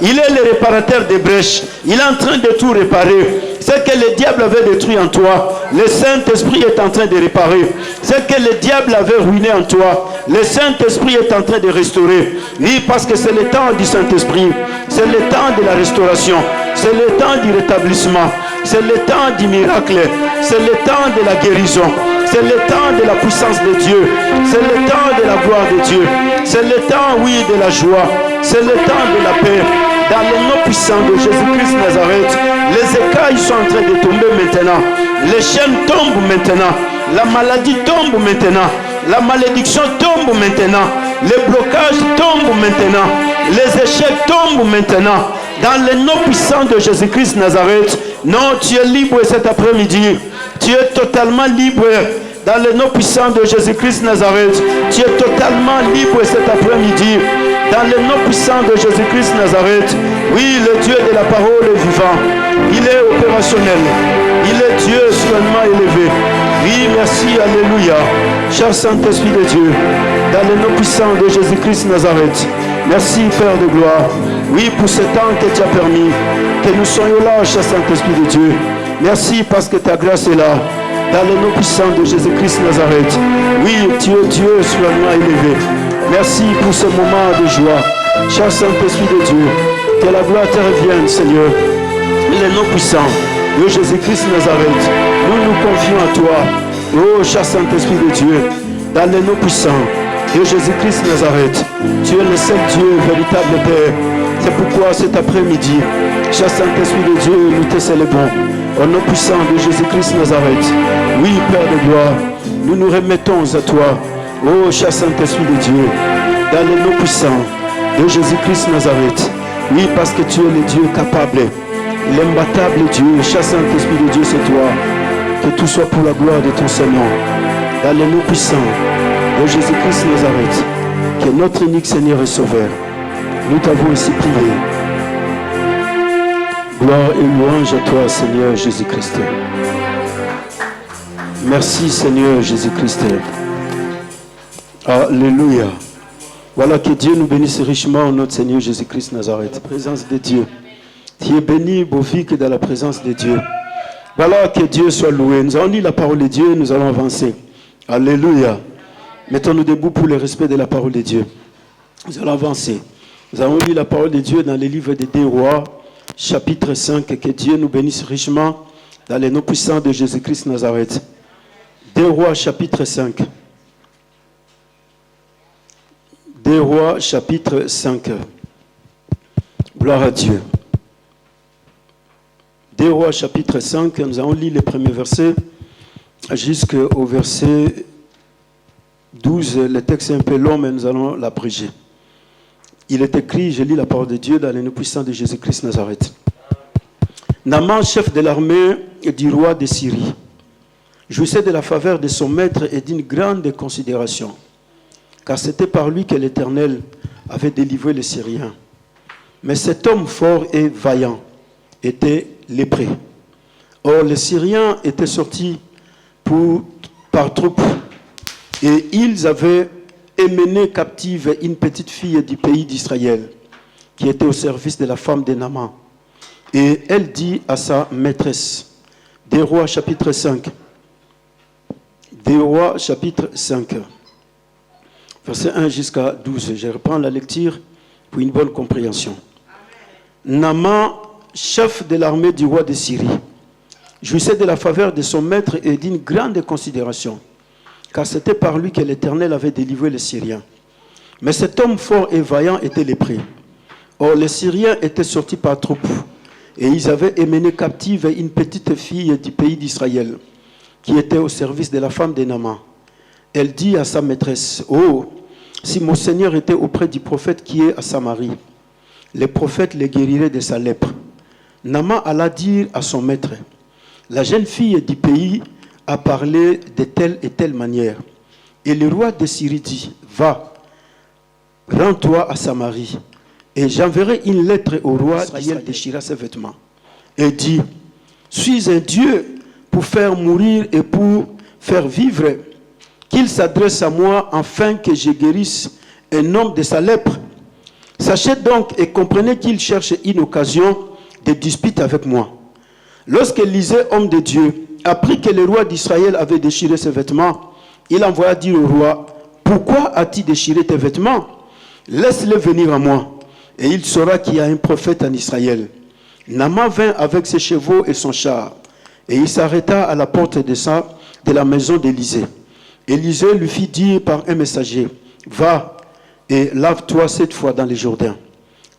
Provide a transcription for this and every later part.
Il est le réparateur des brèches. Il est en train de tout réparer. Ce que le diable avait détruit en toi, le Saint-Esprit est en train de réparer. Ce que le diable avait ruiné en toi, le Saint-Esprit est en train de restaurer. Oui, parce que c'est le temps du Saint-Esprit. C'est le temps de la restauration. C'est le temps du rétablissement. C'est le temps du miracle. C'est le temps de la guérison. C'est le temps de la puissance de Dieu. C'est le temps de la gloire de Dieu. C'est le temps, oui, de la joie. C'est le temps de la paix. Dans le nom puissant de Jésus-Christ Nazareth, les écailles sont en train de tomber maintenant. Les chaînes tombent maintenant. La maladie tombe maintenant. La malédiction tombe maintenant. Les blocages tombent maintenant. Les échecs tombent maintenant. Dans le nom puissant de Jésus-Christ Nazareth, non, tu es libre cet après-midi. Tu es totalement libre. Dans le nom puissant de Jésus-Christ Nazareth, tu es totalement libre cet après-midi. Dans le nom puissant de Jésus-Christ Nazareth, oui, le Dieu de la parole est vivant. Il est opérationnel. Il est Dieu soignement élevé. Oui, merci, alléluia. Cher Saint-Esprit de Dieu, dans le nom puissant de Jésus-Christ Nazareth, merci, Père de gloire. Oui, pour ce temps que tu as permis, que nous soyons là, cher Saint-Esprit de Dieu. Merci parce que ta grâce est là. Dans le nom puissant de Jésus-Christ Nazareth. Oui, tu es Dieu soignement élevé. Merci pour ce moment de joie. Cher Saint-Esprit de Dieu, que la gloire te revienne, Seigneur. Le nom puissant de Jésus-Christ Nazareth, nous nous confions à toi. Oh, cher Saint-Esprit de Dieu, dans le nom puissant de Jésus-Christ Nazareth, tu es le seul Dieu, véritable Père. C'est pourquoi cet après-midi, cher Saint-Esprit de Dieu, nous te célébrons. Au nom puissant de Jésus-Christ Nazareth, oui, Père de gloire, nous nous remettons à toi. Oh, cher Saint-Esprit de Dieu, dans le nom puissant de Jésus-Christ Nazareth, oui, parce que tu es le Dieu capable, l'imbattable Dieu, cher Saint-Esprit de Dieu, c'est toi. Que tout soit pour la gloire de ton Seigneur. Dans le nom puissant de Jésus-Christ Nazareth, que notre unique Seigneur et Sauveur, nous t'avons ainsi prié. Gloire et louange à toi, Seigneur Jésus-Christ. Merci, Seigneur Jésus-Christ. Alléluia. Voilà, que Dieu nous bénisse richement, notre Seigneur Jésus-Christ Nazareth. La présence de Dieu. Tu es béni, beau fils, que dans la présence de Dieu. Voilà, que Dieu soit loué. Nous allons lire la parole de Dieu, nous allons avancer. Alléluia. Mettons-nous debout pour le respect de la parole de Dieu. Nous allons avancer. Nous allons lire la parole de Dieu dans le livre des 2 Rois, chapitre 5. Que Dieu nous bénisse richement dans le nom puissant de Jésus-Christ Nazareth. 2 Rois, chapitre 5. 2 Rois, chapitre 5. Gloire à Dieu. 2 Rois, chapitre 5. Nous allons lire les premiers versets jusqu'au verset 12. Le texte est un peu long, mais nous allons l'abréger. Il est écrit, je lis la parole de Dieu dans le nom puissant de Jésus-Christ Nazareth. Naaman, chef de l'armée du roi de Syrie, jouissait de la faveur de son maître et d'une grande considération, car c'était par lui que l'Éternel avait délivré les Syriens. Mais cet homme fort et vaillant était lépré. Or, les Syriens étaient sortis par troupes, et ils avaient emmené captive une petite fille du pays d'Israël, qui était au service de la femme de Naaman. Et elle dit à sa maîtresse, 2 Rois chapitre 5, 2 Rois chapitre 5, verset 1 jusqu'à 12. Je reprends la lecture pour une bonne compréhension. Naaman, chef de l'armée du roi de Syrie, jouissait de la faveur de son maître et d'une grande considération, car c'était par lui que l'Éternel avait délivré les Syriens. Mais cet homme fort et vaillant était lépré. Or, les Syriens étaient sortis par troupes, et ils avaient emmené captive une petite fille du pays d'Israël, qui était au service de la femme de Naaman. Elle dit à sa maîtresse, « Oh, si mon Seigneur était auprès du prophète qui est à Samarie, les prophètes les guériraient de sa lèpre. » Naaman alla dire à son maître, « La jeune fille du pays a parlé de telle et telle manière. » Et le roi de Syrie dit, « Va, rends-toi à Samarie, et j'enverrai une lettre au roi. » Israël déchira ses vêtements et dit, « Suis un Dieu pour faire mourir et pour faire vivre, qu'il s'adresse à moi afin que je guérisse un homme de sa lèpre. » Sachez donc et comprenez qu'il cherche une occasion de dispute avec moi. Lorsque Élisée, homme de Dieu, apprit que le roi d'Israël avait déchiré ses vêtements, il envoya dire au roi, « Pourquoi as-tu déchiré tes vêtements? Laisse-le venir à moi, et il saura qu'il y a un prophète en Israël. » Naaman vint avec ses chevaux et son char, et il s'arrêta à la porte de la maison d'Élisée. Élisée lui fit dire par un messager, « Va et lave-toi 7 fois dans les Jourdains.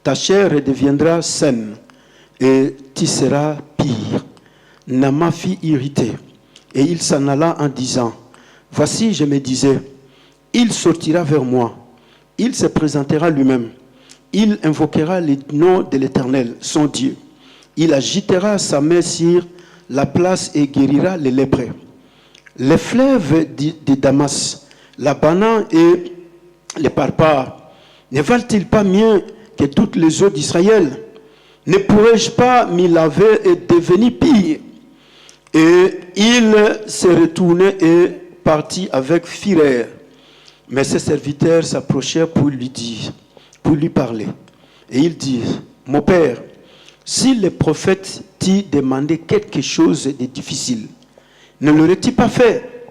Ta chair redeviendra saine et tu seras pire. » Naaman fut irrité et il s'en alla en disant, « Voici, je me disais, il sortira vers moi, il se présentera lui-même, il invoquera le nom de l'Éternel, son Dieu. Il agitera sa main sur la place et guérira les lépreux. Les fleuves de Damas, la banane et les parpares, ne valent-ils pas mieux que toutes les eaux d'Israël? Ne pourrais-je pas m'y laver et devenir pire? » Et il se retournait et partit avec fureur. Mais ses serviteurs s'approchèrent pour lui parler. Et il dit, « Mon père, si le prophète t'a demandé quelque chose de difficile, ne l'aurait-il pas fait?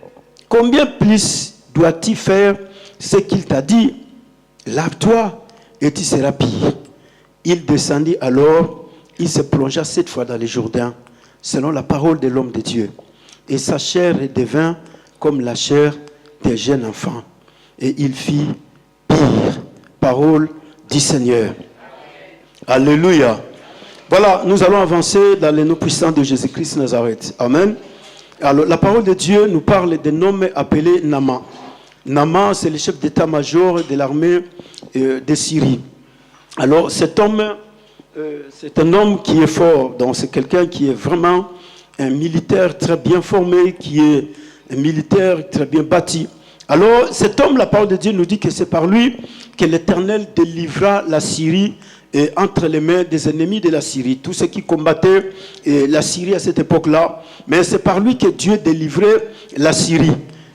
Combien plus doit-il faire ce qu'il t'a dit? Lave-toi et tu seras pire. » Il descendit alors, il se plongea 7 fois dans les Jourdains, selon la parole de l'homme de Dieu. Et sa chair devint comme la chair des jeunes enfants. Et il fit pire. Parole du Seigneur. Alléluia. Voilà, nous allons avancer dans le nom puissant de Jésus-Christ Nazareth. Amen. Alors, la parole de Dieu nous parle d'un homme appelé Naaman. Naaman, c'est le chef d'état-major de l'armée de Syrie. Alors, cet homme, c'est un homme qui est fort. Donc, c'est quelqu'un qui est vraiment un militaire très bien formé, qui est un militaire très bien bâti. Alors, cet homme, la parole de Dieu nous dit que c'est par lui que l'Éternel délivra la Syrie entre les mains des ennemis de la Syrie. Tous ceux qui combattaient la Syrie à cette époque-là. Mais c'est par lui que Dieu délivrait la Syrie.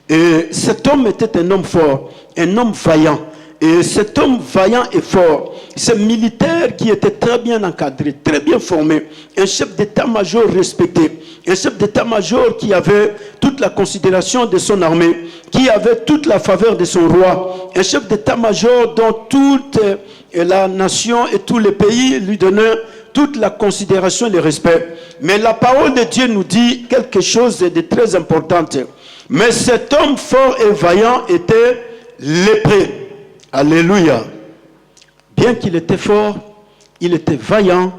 Et cet homme était un homme fort, un homme vaillant. Et cet homme vaillant et fort, ce militaire qui était très bien encadré, très bien formé, un chef d'état-major respecté, un chef d'état-major qui avait toute la considération de son armée, qui avait toute la faveur de son roi, un chef d'état-major dont toute la nation et tous les pays lui donnaient toute la considération et le respect. Mais la parole de Dieu nous dit quelque chose de très important. Mais cet homme fort et vaillant était lépreux. Alléluia. Bien qu'il était fort, il était vaillant,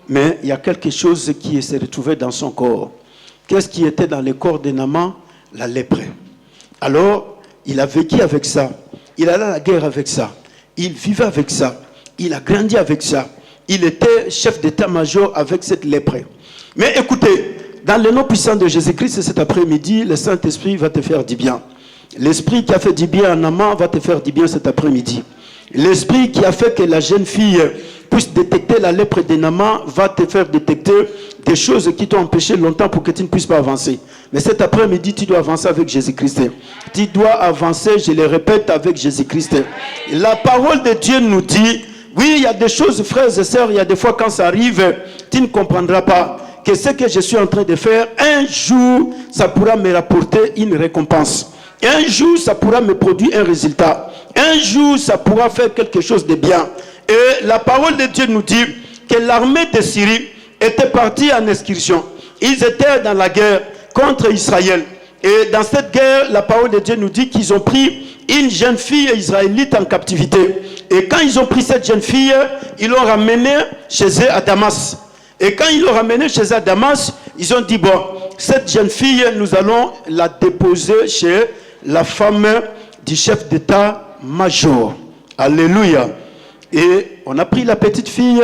mais il y a quelque chose qui s'est retrouvé dans son corps. Qu'est-ce qui était dans le corps de Naaman? La lèpre. Alors, il a vécu avec ça. Il allait à la guerre avec ça. Il vivait avec ça. Il a grandi avec ça. Il était chef d'état-major avec cette lèpre. Mais écoutez, dans le nom puissant de Jésus-Christ, cet après-midi, le Saint-Esprit va te faire du bien. L'esprit qui a fait du bien à Naaman va te faire du bien cet après-midi. L'esprit qui a fait que la jeune fille puisse détecter la lèpre de Naaman va te faire détecter des choses qui t'ont empêché longtemps pour que tu ne puisses pas avancer. Mais cet après-midi, tu dois avancer avec Jésus-Christ. Tu dois avancer, je le répète, avec Jésus-Christ. La parole de Dieu nous dit, oui, il y a des choses, frères et sœurs, il y a des fois quand ça arrive, tu ne comprendras pas que ce que je suis en train de faire, un jour, ça pourra me rapporter une récompense. Un jour, ça pourra me produire un résultat. Un jour, ça pourra faire quelque chose de bien. Et la parole de Dieu nous dit que l'armée de Syrie était partie en excursion. Ils étaient dans la guerre contre Israël. Et dans cette guerre, la parole de Dieu nous dit qu'ils ont pris une jeune fille israélite en captivité. Et quand ils ont pris cette jeune fille, ils l'ont ramenée chez eux à Damas. Et quand ils l'ont ramenée chez eux à Damas, ils ont dit, bon, cette jeune fille, nous allons la déposer chez la femme du chef d'état-major. Alléluia. Et on a pris la petite fille,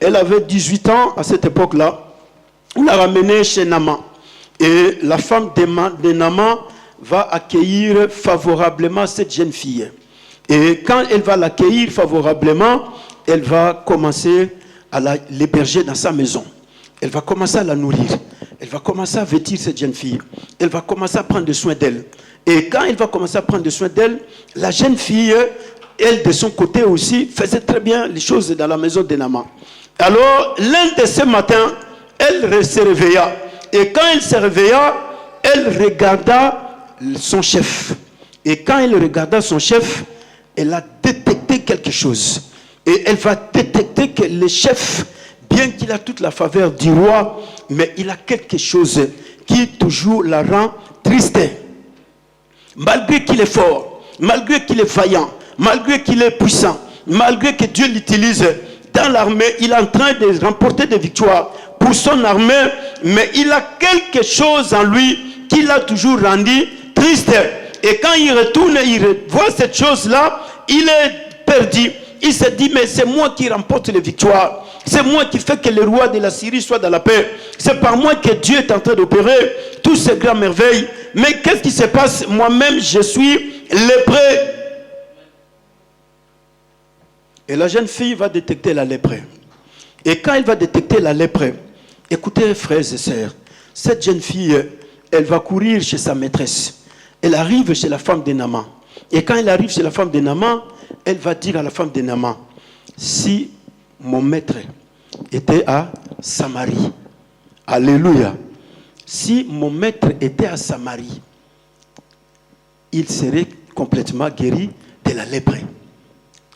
elle avait 18 ans à cette époque-là. On l'a ramenée chez Naaman. Et la femme de Naaman va accueillir favorablement cette jeune fille. Et quand elle va l'accueillir favorablement, elle va commencer à l'héberger dans sa maison. Elle va commencer à la nourrir. Elle va commencer à vêtir cette jeune fille. Elle va commencer à prendre soin d'elle. Et quand elle va commencer à prendre soin d'elle, la jeune fille, elle de son côté aussi faisait très bien les choses dans la maison de Naaman. Alors l'un de ces matins, elle se réveilla. Et quand elle se réveilla, elle regarda son chef. Et quand elle regarda son chef, elle a détecté quelque chose. Et elle va détecter que le chef, bien qu'il a toute la faveur du roi, mais il a quelque chose qui toujours la rend triste. Malgré qu'il est fort, malgré qu'il est vaillant, malgré qu'il est puissant, malgré que Dieu l'utilise dans l'armée, il est en train de remporter des victoires pour son armée, mais il a quelque chose en lui qui l'a toujours rendu triste. Et quand il retourne, il voit cette chose-là, il est perdu. Il se dit, mais c'est moi qui remporte les victoires. C'est moi qui fais que le roi de la Syrie soit dans la paix. C'est par moi que Dieu est en train d'opérer toutes ces grandes merveilles. Mais qu'est-ce qui se passe? Moi-même, je suis lépreux. Et la jeune fille va détecter la lèpre. Et quand elle va détecter la lèpre, écoutez frères et sœurs, cette jeune fille, elle va courir chez sa maîtresse. Elle arrive chez la femme de Naaman. Et quand elle arrive chez la femme de Naaman, elle va dire à la femme de Naaman, si mon maître était à Samarie, alléluia, si mon maître était à Samarie, il serait complètement guéri de la lèpre.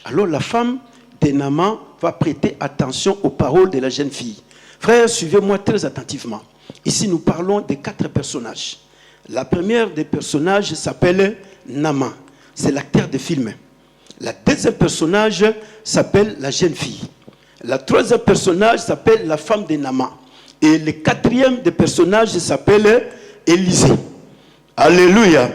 Alors la femme de Naaman va prêter attention aux paroles de la jeune fille. Frères, suivez-moi très attentivement. Ici, nous parlons de 4 personnages. La première des personnages s'appelle Naaman. C'est l'acteur de film. La deuxième personnage s'appelle la jeune fille. La troisième personnage s'appelle la femme de Naaman. Et le quatrième des personnages s'appelle Élisée. Alléluia.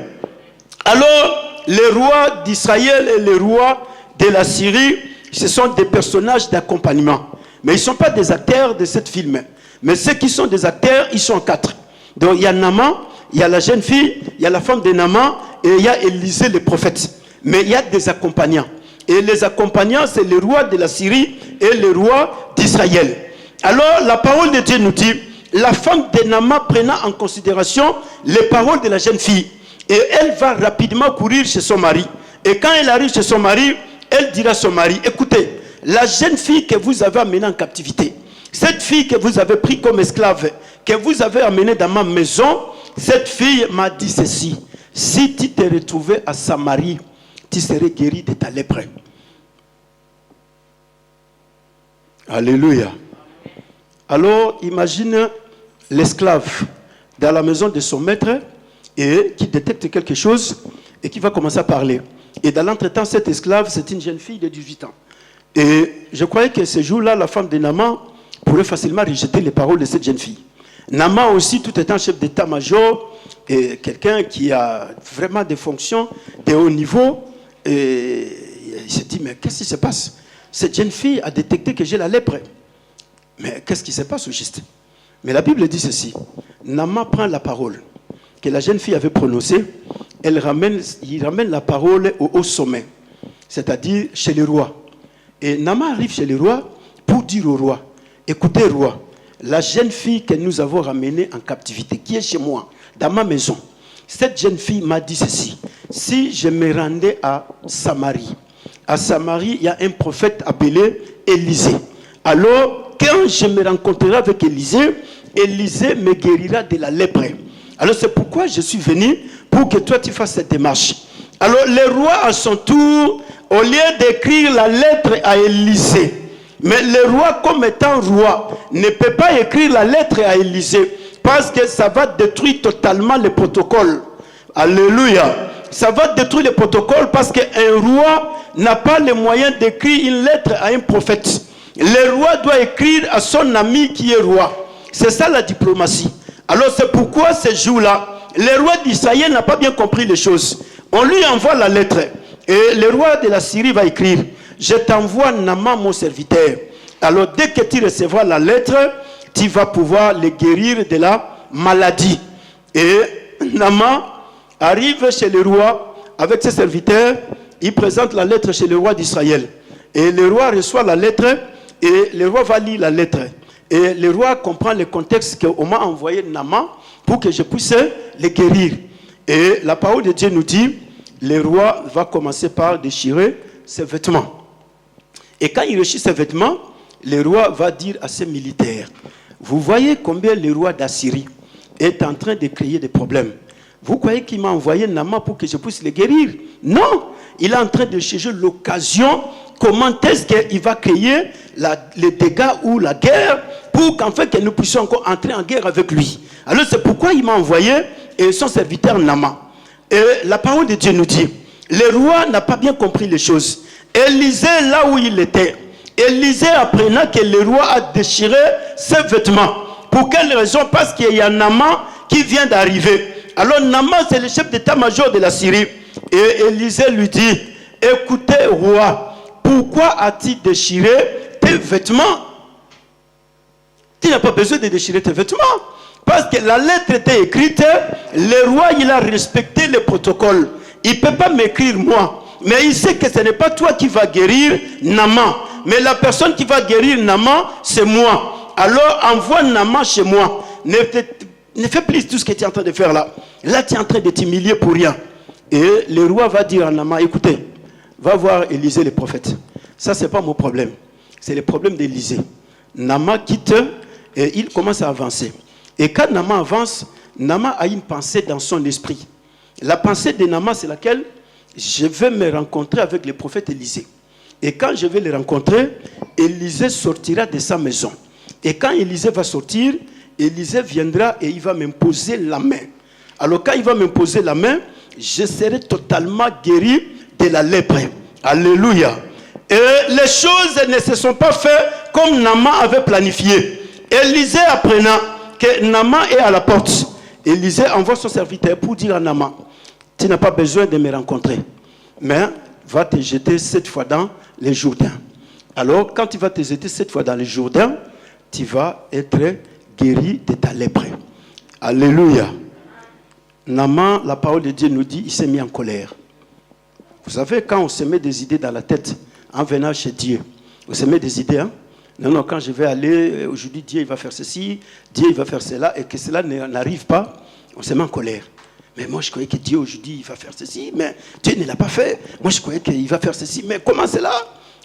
Alors, les rois d'Israël et les rois de la Syrie, ce sont des personnages d'accompagnement. Mais ils ne sont pas des acteurs de cette film. Mais ceux qui sont des acteurs, ils sont 4. Donc il y a Naaman, il y a la jeune fille, il y a la femme de Naaman et il y a Élisée le prophète. Mais il y a des accompagnants. Et les accompagnants, c'est les rois de la Syrie et les rois d'Israël. Alors la parole de Dieu nous dit, la femme de Naaman prenant en considération les paroles de la jeune fille. Et elle va rapidement courir chez son mari. Et quand elle arrive chez son mari, elle dira à son mari, écoutez, la jeune fille que vous avez amenée en captivité, cette fille que vous avez prise comme esclave, que vous avez amenée dans ma maison, cette fille m'a dit ceci, si tu te retrouvais à Samarie, tu serais guéri de ta lèpre. Alléluia. Alors, imagine l'esclave dans la maison de son maître et qui détecte quelque chose et qui va commencer à parler. Et dans l'entretemps, cette esclave, c'est une jeune fille de 18 ans. Et je croyais que ce jour-là, la femme de Naaman pourrait facilement rejeter les paroles de cette jeune fille. Naaman aussi, tout étant chef d'état-major, et quelqu'un qui a vraiment des fonctions de haut niveau, et il se dit, mais qu'est-ce qui se passe? Cette jeune fille a détecté que j'ai la lèpre. Mais qu'est-ce qui se passe au juste? Mais la Bible dit ceci. Naaman prend la parole que la jeune fille avait prononcée, il ramène la parole au haut sommet, c'est-à-dire chez le roi. Et Naaman arrive chez le roi pour dire au roi, écoutez roi, la jeune fille que nous avons ramenée en captivité, qui est chez moi, dans ma maison, cette jeune fille m'a dit ceci, si je me rendais à Samarie, il y a un prophète appelé Élisée. Alors, quand je me rencontrerai avec Élisée, Élisée me guérira de la lèpre. Alors c'est pourquoi je suis venu pour que toi tu fasses cette démarche. Alors le roi à son tour, au lieu d'écrire la lettre à Élisée, mais le roi comme étant roi ne peut pas écrire la lettre à Élisée parce que ça va détruire totalement le protocole. Alléluia. Ça va détruire le protocole parce qu'un roi n'a pas les moyens d'écrire une lettre à un prophète. Le roi doit écrire à son ami qui est roi. C'est ça la diplomatie. Alors c'est pourquoi ce jour-là, le roi d'Israël n'a pas bien compris les choses. On lui envoie la lettre. Et le roi de la Syrie va écrire, je t'envoie Naaman mon serviteur. Alors dès que tu recevras la lettre, tu vas pouvoir le guérir de la maladie. Et Naaman arrive chez le roi avec ses serviteurs. Il présente la lettre chez le roi d'Israël. Et le roi reçoit la lettre et le roi va lire la lettre. Et le roi comprend le contexte qu'on m'a envoyé Naaman pour que je puisse le guérir. Et la parole de Dieu nous dit, le roi va commencer par déchirer ses vêtements. Et quand il retire ses vêtements, le roi va dire à ses militaires, vous voyez combien le roi d'Assyrie est en train de créer des problèmes. Vous croyez qu'il m'a envoyé Naaman pour que je puisse le guérir? Non, il est en train de chercher l'occasion. Comment est-ce qu'il va créer les dégâts ou la guerre pour qu'en fait que nous puissions encore entrer en guerre avec lui. Alors c'est pourquoi il m'a envoyé son serviteur Naaman. Et la parole de Dieu nous dit, le roi n'a pas bien compris les choses. Élisée, là où il était, Élisée apprenant que le roi a déchiré ses vêtements. Pour quelle raison? Parce qu'il y a Naaman qui vient d'arriver. Alors Naaman, c'est le chef d'état-major de la Syrie. Et Élisée lui dit, écoutez roi, pourquoi as-tu déchiré tes vêtements? Tu n'as pas besoin de déchirer tes vêtements. Parce que la lettre était écrite, le roi il a respecté le protocole. Il ne peut pas m'écrire moi. Mais il sait que ce n'est pas toi qui vas guérir Naaman. Mais la personne qui va guérir Naaman, c'est moi. Alors envoie Naaman chez moi. Ne fais plus tout ce que tu es en train de faire là. Là tu es en train de t'humilier pour rien. Et le roi va dire à Naaman, écoutez, va voir Élisée le prophète. Ça c'est pas mon problème. C'est le problème d'Élisée. Naaman quitte et il commence à avancer. Et quand Naaman avance, Naaman a une pensée dans son esprit. La pensée de Naaman c'est laquelle? Je vais me rencontrer avec le prophète Élisée. Et quand je vais le rencontrer, Élisée sortira de sa maison. Et quand Élisée va sortir, Élisée viendra et il va m'imposer la main. Alors quand il va m'imposer la main, je serai totalement guéri de la lèpre. Alléluia. Et les choses ne se sont pas faites comme Naaman avait planifié. Élisée apprenant que Naaman est à la porte, Élisée envoie son serviteur pour dire à Naaman, tu n'as pas besoin de me rencontrer, mais va te jeter 7 fois dans le Jourdain. Alors, quand tu vas te jeter 7 fois dans le Jourdain, tu vas être guéri de ta lèpre. Alléluia. Naaman, la parole de Dieu nous dit, il s'est mis en colère. Vous savez, quand on se met des idées dans la tête, en venant chez Dieu, on se met des idées, hein? Non, quand je vais aller, aujourd'hui, Dieu il va faire ceci, Dieu il va faire cela, et que cela n'arrive pas, on se met en colère. Mais moi, je croyais que Dieu, aujourd'hui, il va faire ceci, mais Dieu ne l'a pas fait. Moi, je croyais qu'il va faire ceci, mais comment c'est là?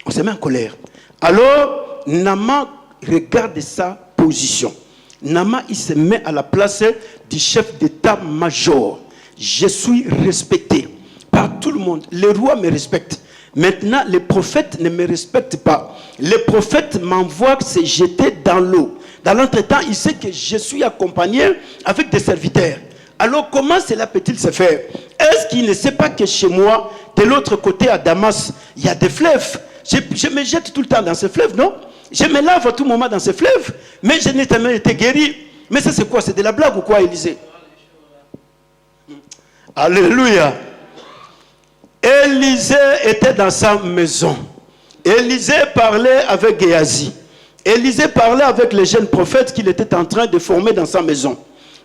On se met en colère. Alors, Naaman regarde sa position. Naaman, il se met à la place du chef d'état-major. Je suis respecté par tout le monde. Le roi me respecte. Maintenant, les prophètes ne me respectent pas. Les prophètes m'envoient se jeter dans l'eau. Dans l'entretemps, il sait que je suis accompagné avec des serviteurs. Alors, comment cela peut-il se faire? Est-ce qu'il ne sait pas que chez moi, de l'autre côté à Damas, il y a des fleuves? Je me jette tout le temps dans ces fleuves, non? Je me lave à tout moment dans ces fleuves, mais je n'ai jamais été guéri. Mais ça, c'est quoi? C'est de la blague ou quoi, Élisée? Alléluia. Élisée était dans sa maison. Élisée parlait avec Géasi. Élisée parlait avec les jeunes prophètes qu'il était en train de former dans sa maison.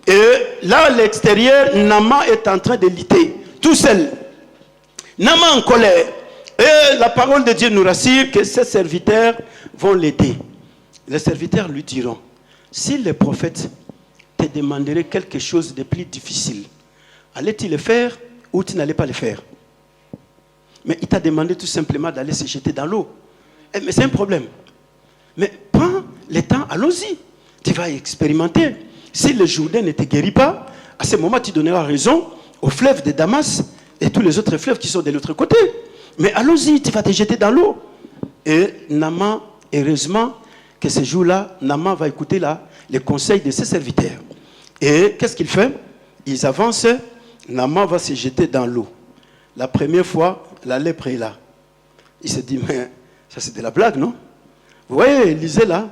Et là, à l'extérieur, Naaman est en train de lutter, tout seul. Naaman en colère. Et la parole de Dieu nous rassure que ses serviteurs vont l'aider. Les serviteurs lui diront, si les prophètes te demanderaient quelque chose de plus difficile, allais-tu le faire ou tu n'allais pas le faire? Mais il t'a demandé tout simplement d'aller se jeter dans l'eau. Mais c'est un problème. Mais prends le temps, allons-y. Tu vas expérimenter. Si le Jourdain ne te guérit pas, à ce moment, tu donneras raison au fleuve de Damas et tous les autres fleuves qui sont de l'autre côté. Mais allons-y, tu vas te jeter dans l'eau. Et Naaman, heureusement que ce jour-là, Naaman va écouter les conseils de ses serviteurs. Et qu'est-ce qu'il fait? Ils avancent, Naaman va se jeter dans l'eau. La première fois, la lèpre est là. Il se dit, mais ça c'est de la blague, non? Vous voyez, Élisée là?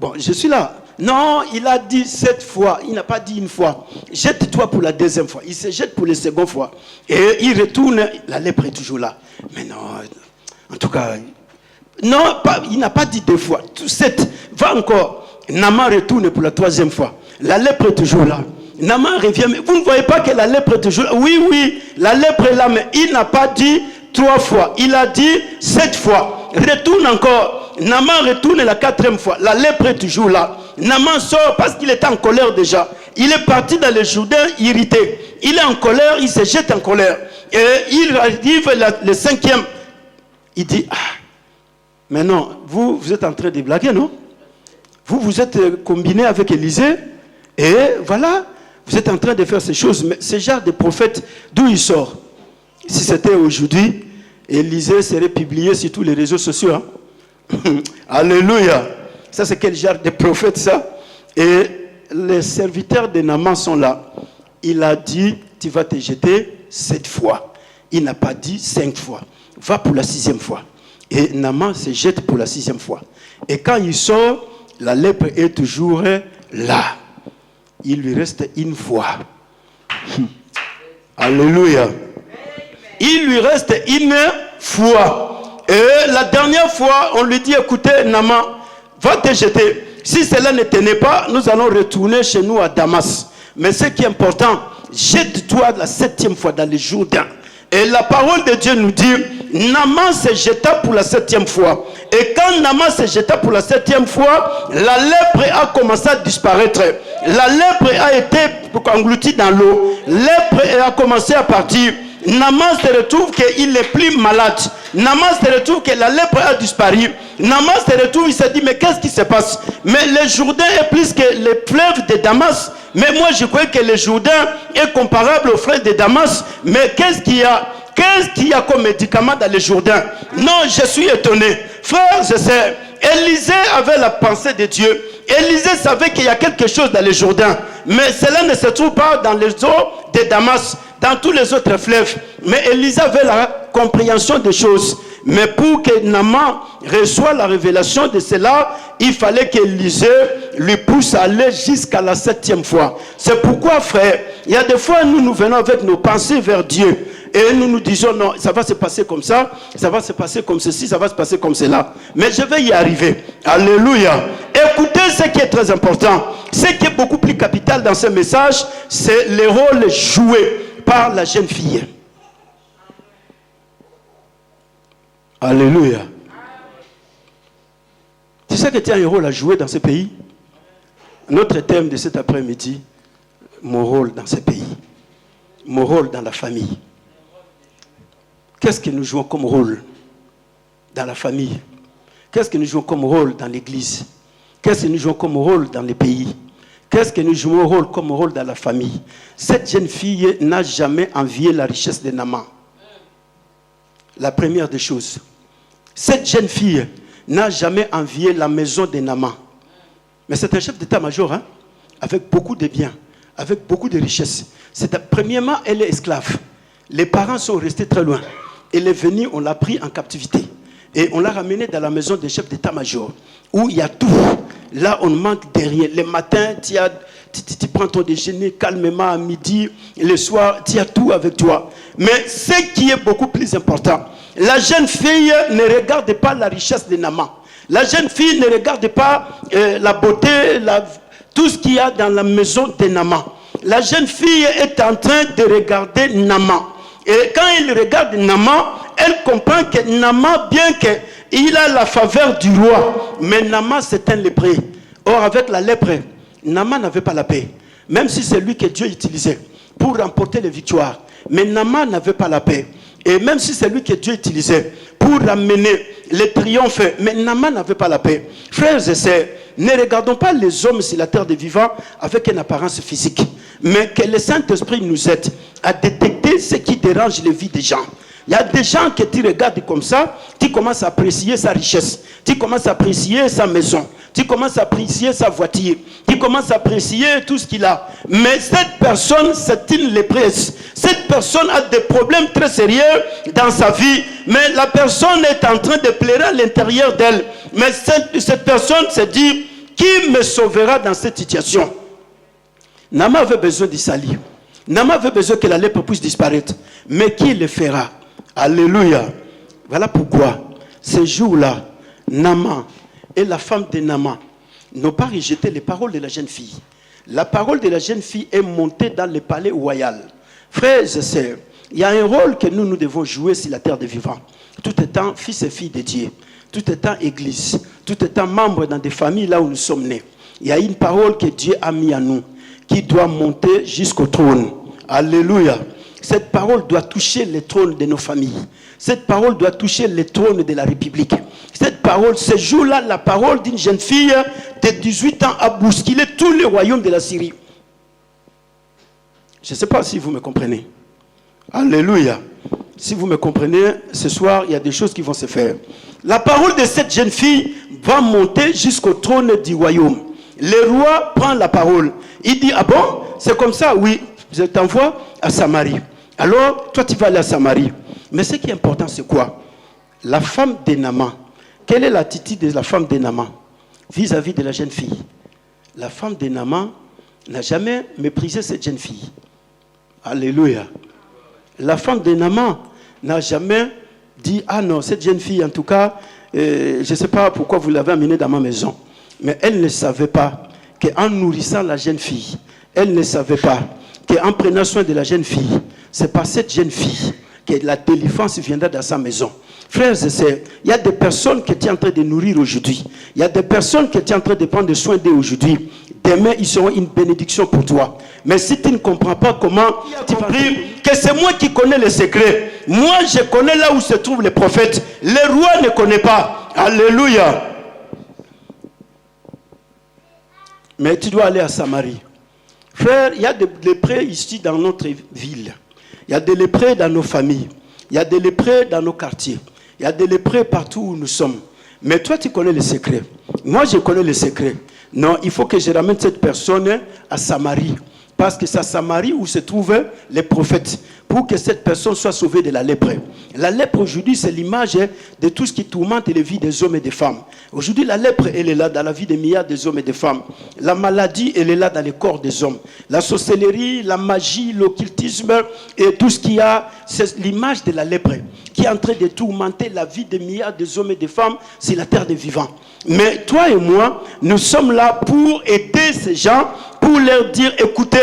Bon, je suis là. Non, il a dit 7 fois. Il n'a pas dit une fois. Jette-toi pour la deuxième fois. Il se jette pour la seconde fois. Et il retourne. La lèpre est toujours là. Mais non, en tout cas, non, il n'a pas dit 2 fois. 7. Va encore. Naaman retourne pour la 3e fois. La lèpre est toujours là. Naaman revient. Mais vous ne voyez pas que la lèpre est toujours là? Oui, la lèpre est là. Mais il n'a pas dit 3 fois. Il a dit 7 fois. Retourne encore. Naaman retourne la 4e fois. La lèpre est toujours là. Naaman sort parce qu'il était en colère déjà. Il est parti dans le Jourdain irrité. Il est en colère, il se jette en colère. Et il arrive le 5e Il dit, mais non, vous êtes en train de blaguer, non? Vous êtes combiné avec Élisée, et voilà, vous êtes en train de faire ces choses. Mais ce genre de prophète, d'où il sort? Si c'était aujourd'hui, Élisée serait publié sur tous les réseaux sociaux. Hein? Alléluia. Ça, c'est quel genre de prophète, ça? Et les serviteurs de Naaman sont là. Il a dit, tu vas te jeter 7 fois. Il n'a pas dit 5 fois. Va pour la 6e fois. Et Naaman se jette pour la 6e fois. Et quand il sort, la lèpre est toujours là. Il lui reste une fois. Alléluia. Il lui reste une fois. Et la dernière fois, on lui dit, écoutez, Naaman, va te jeter. Si cela ne tenait pas, nous allons retourner chez nous à Damas. Mais ce qui est important, jette-toi la 7e fois dans le Jourdain. Et la parole de Dieu nous dit, Naaman se jeta pour la 7e fois. Et quand Naaman se jeta pour la 7e fois, la lèpre a commencé à disparaître. La lèpre a été engloutie dans l'eau. Lèpre a commencé à partir. Naaman se retrouve qu'il n'est plus malade. Naaman se retrouve que la lèpre a disparu. Naaman se retrouve, il se dit, mais qu'est-ce qui se passe? Mais le Jourdain est plus que le fleuve de Damas. Mais moi, je crois que le Jourdain est comparable au fleuve de Damas. Mais qu'est-ce qu'il y a? Qu'est-ce qu'il y a comme médicament dans le Jourdain? Non, je suis étonné. Frères et sœurs, Élisée avait la pensée de Dieu. Élisée savait qu'il y a quelque chose dans le Jourdain. Mais cela ne se trouve pas dans les eaux de Damas, dans tous les autres fleuves. Mais Élisée avait la compréhension des choses. Mais pour que Naaman reçoive la révélation de cela, il fallait qu'Élisée lui pousse à aller jusqu'à la 7e fois. C'est pourquoi, frère, il y a des fois, nous venons avec nos pensées vers Dieu. Et nous nous disons, non, ça va se passer comme ça, ça va se passer comme ceci, ça va se passer comme cela. Mais je vais y arriver. Alléluia. Écoutez ce qui est très important. Ce qui est beaucoup plus capital dans ce message, c'est le rôle joué par la jeune fille. Alléluia. Tu sais que tu as un rôle à jouer dans ce pays? Notre thème de cet après-midi, mon rôle dans ce pays. Mon rôle dans la famille. Qu'est-ce que nous jouons comme rôle dans la famille? Qu'est-ce que nous jouons comme rôle dans l'église? Qu'est-ce que nous jouons comme rôle dans les pays? Qu'est-ce que nous jouons comme rôle dans la famille? Cette jeune fille n'a jamais envié la richesse de Naaman. La première des choses. Cette jeune fille n'a jamais envié la maison de Naaman. Mais c'est un chef d'état-major, hein, avec beaucoup de biens, avec beaucoup de richesses. Premièrement, elle est esclave. Les parents sont restés très loin. Elle est venue, on l'a pris en captivité. Et on l'a ramenée dans la maison des chefs d'état-major, où il y a tout. Là, on ne manque de rien. Le matin, tu prends ton déjeuner calmement à midi. Le soir, tu as tout avec toi. Mais ce qui est beaucoup plus important, la jeune fille ne regarde pas la richesse de Naaman. La jeune fille ne regarde pas la beauté, tout ce qu'il y a dans la maison de Naaman. La jeune fille est en train de regarder Naaman. Et quand il regarde Naaman, elle comprend que Naaman, bien qu'il a la faveur du roi, mais Naaman c'est un lépreux. Or avec la lèpre, Naaman n'avait pas la paix. Même si c'est lui que Dieu utilisait pour remporter les victoires. Mais Naaman n'avait pas la paix. Et même si c'est lui que Dieu utilisait pour ramener les triomphes, mais Naaman n'avait pas la paix. Frères et sœurs, ne regardons pas les hommes sur la terre des vivants avec une apparence physique. Mais que le Saint-Esprit nous aide à détecter ce qui dérange les vies des gens. Il y a des gens que tu regardes comme ça, tu commences à apprécier sa richesse, tu commences à apprécier sa maison, tu commences à apprécier sa voiture, tu commences à apprécier tout ce qu'il a. Mais cette personne, c'est une lépresse. Cette personne a des problèmes très sérieux dans sa vie, mais la personne est en train de pleurer à l'intérieur d'elle. Mais cette personne se dit, qui me sauvera dans cette situation? Naaman avait besoin de salir. Naaman avait besoin que la lèpre puisse disparaître. Mais qui le fera? Alléluia. Voilà pourquoi, ce jour-là, Naaman et la femme de Naaman n'ont pas rejeté les paroles de la jeune fille. La parole de la jeune fille est montée dans le palais royal. Frères et sœurs, il y a un rôle que nous devons jouer sur la terre des vivants. Tout étant fils et filles de Dieu, tout étant église, tout étant membre dans des familles là où nous sommes nés. Il y a une parole que Dieu a mis à nous, qui doit monter jusqu'au trône. Alléluia. Cette parole doit toucher les trônes de nos familles. Cette parole doit toucher les trônes de la République. Cette parole, ce jour-là, la parole d'une jeune fille de 18 ans a bousculé tous les royaumes de la Syrie. Je ne sais pas si vous me comprenez. Alléluia. Si vous me comprenez, ce soir, il y a des choses qui vont se faire. La parole de cette jeune fille va monter jusqu'au trône du royaume. Le roi prend la parole. Il dit, ah bon, c'est comme ça? Oui, je t'envoie à Samarie. Alors, toi, tu vas aller à Samarie. Mais ce qui est important, c'est quoi? La femme de Naaman. Quelle est l'attitude de la femme de Naaman vis-à-vis de la jeune fille? La femme de Naaman n'a jamais méprisé cette jeune fille. Alléluia. La femme de Naaman n'a jamais dit, ah non, cette jeune fille, en tout cas, je ne sais pas pourquoi vous l'avez amenée dans ma maison. Mais elle ne savait pas qu'en nourrissant la jeune fille, elle ne savait pas qu'en prenant soin de la jeune fille, c'est par cette jeune fille que la délivrance viendra dans sa maison. Frères et sœurs, il y a des personnes que tu es en train de nourrir aujourd'hui. Il y a des personnes que tu es en train de prendre soin d'eux aujourd'hui. Demain, ils seront une bénédiction pour toi. Mais si tu ne comprends pas comment tu vas dire que c'est moi qui connais les secrets. Moi, je connais là où se trouvent les prophètes. Le roi ne connaît pas. Alléluia. Mais tu dois aller à Samarie. Frère, il y a des lépreux ici dans notre ville. Il y a des lépreux dans nos familles. Il y a des lépreux dans nos quartiers. Il y a des lépreux partout où nous sommes. Mais toi, tu connais les secrets. Moi, je connais les secrets. Non, il faut que je ramène cette personne à Samarie. Parce que c'est à Samarie où se trouvent les prophètes. Pour que cette personne soit sauvée de la lèpre. La lèpre aujourd'hui, c'est l'image de tout ce qui tourmente les vies des hommes et des femmes. Aujourd'hui, la lèpre, elle est là dans la vie des milliards des hommes et des femmes. La maladie, elle est là dans les corps des hommes. La sorcellerie, la magie, l'occultisme et tout ce qu'il y a, c'est l'image de la lèpre qui est en train de tourmenter la vie des milliards des hommes et des femmes sur la terre des vivants. Mais toi et moi, nous sommes là pour aider ces gens, pour leur dire, écoutez,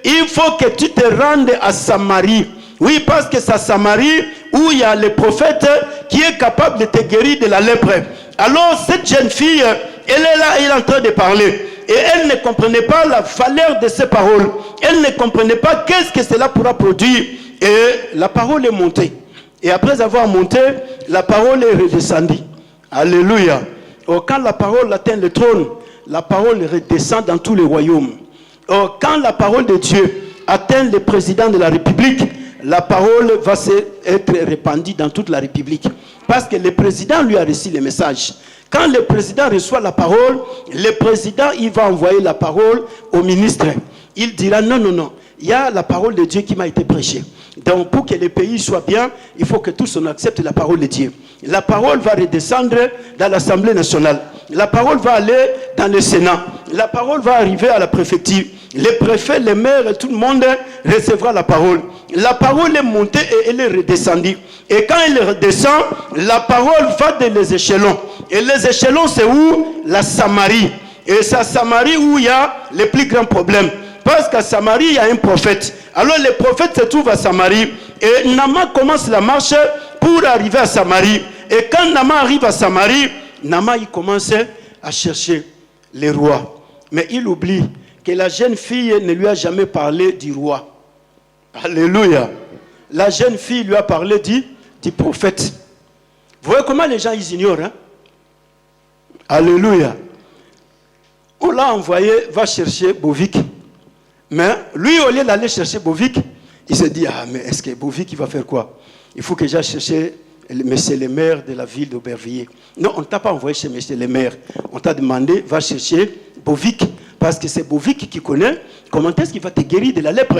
il faut que tu te rendes à Samarie. Oui, parce que c'est à Samarie où il y a le prophète qui est capable de te guérir de la lèpre. Alors, cette jeune fille, elle est là, elle est en train de parler. Et elle ne comprenait pas la valeur de ces paroles. Elle ne comprenait pas qu'est-ce que cela pourra produire. Et la parole est montée. Et après avoir monté, la parole est redescendue. Alléluia. Or, quand la parole atteint le trône, la parole redescend dans tous les royaumes. Or, quand la parole de Dieu atteint le président de la République, la parole va être répandue dans toute la République. Parce que le président lui a reçu le message. Quand le président reçoit la parole, le président il va envoyer la parole au ministre. Il dira non, non, non. Il y a la parole de Dieu qui m'a été prêchée. Donc pour que le pays soit bien, il faut que tous on accepte la parole de Dieu. La parole va redescendre dans l'Assemblée nationale. La parole va aller dans le Sénat. La parole va arriver à la préfecture. Les préfets, les maires, tout le monde recevra la parole. La parole est montée et elle est redescendue. Et quand elle redescend, la parole va dans les échelons. Et les échelons, c'est où? La Samarie. Et c'est à Samarie où il y a les plus grands problèmes. Parce qu'à Samarie, il y a un prophète. Alors les prophètes se trouvent à Samarie. Et Naaman commence la marche pour arriver à Samarie. Et quand Naaman arrive à Samarie, Naaman il commence à chercher les rois. Mais il oublie que la jeune fille ne lui a jamais parlé du roi. Alléluia. La jeune fille lui a parlé du prophète. Vous voyez comment les gens ils ignorent, hein? Alléluia. On l'a envoyé, va chercher Bovic. Mais lui, au lieu d'aller chercher Bovic, il se dit, ah mais est-ce que Bovic il va faire quoi? Il faut que j'aille chercher monsieur le maire de la ville d'Aubervilliers. Non, on ne t'a pas envoyé chez monsieur le maire. On t'a demandé, va chercher Bovic. Parce que c'est Bovic qui connaît comment est-ce qu'il va te guérir de la lèpre.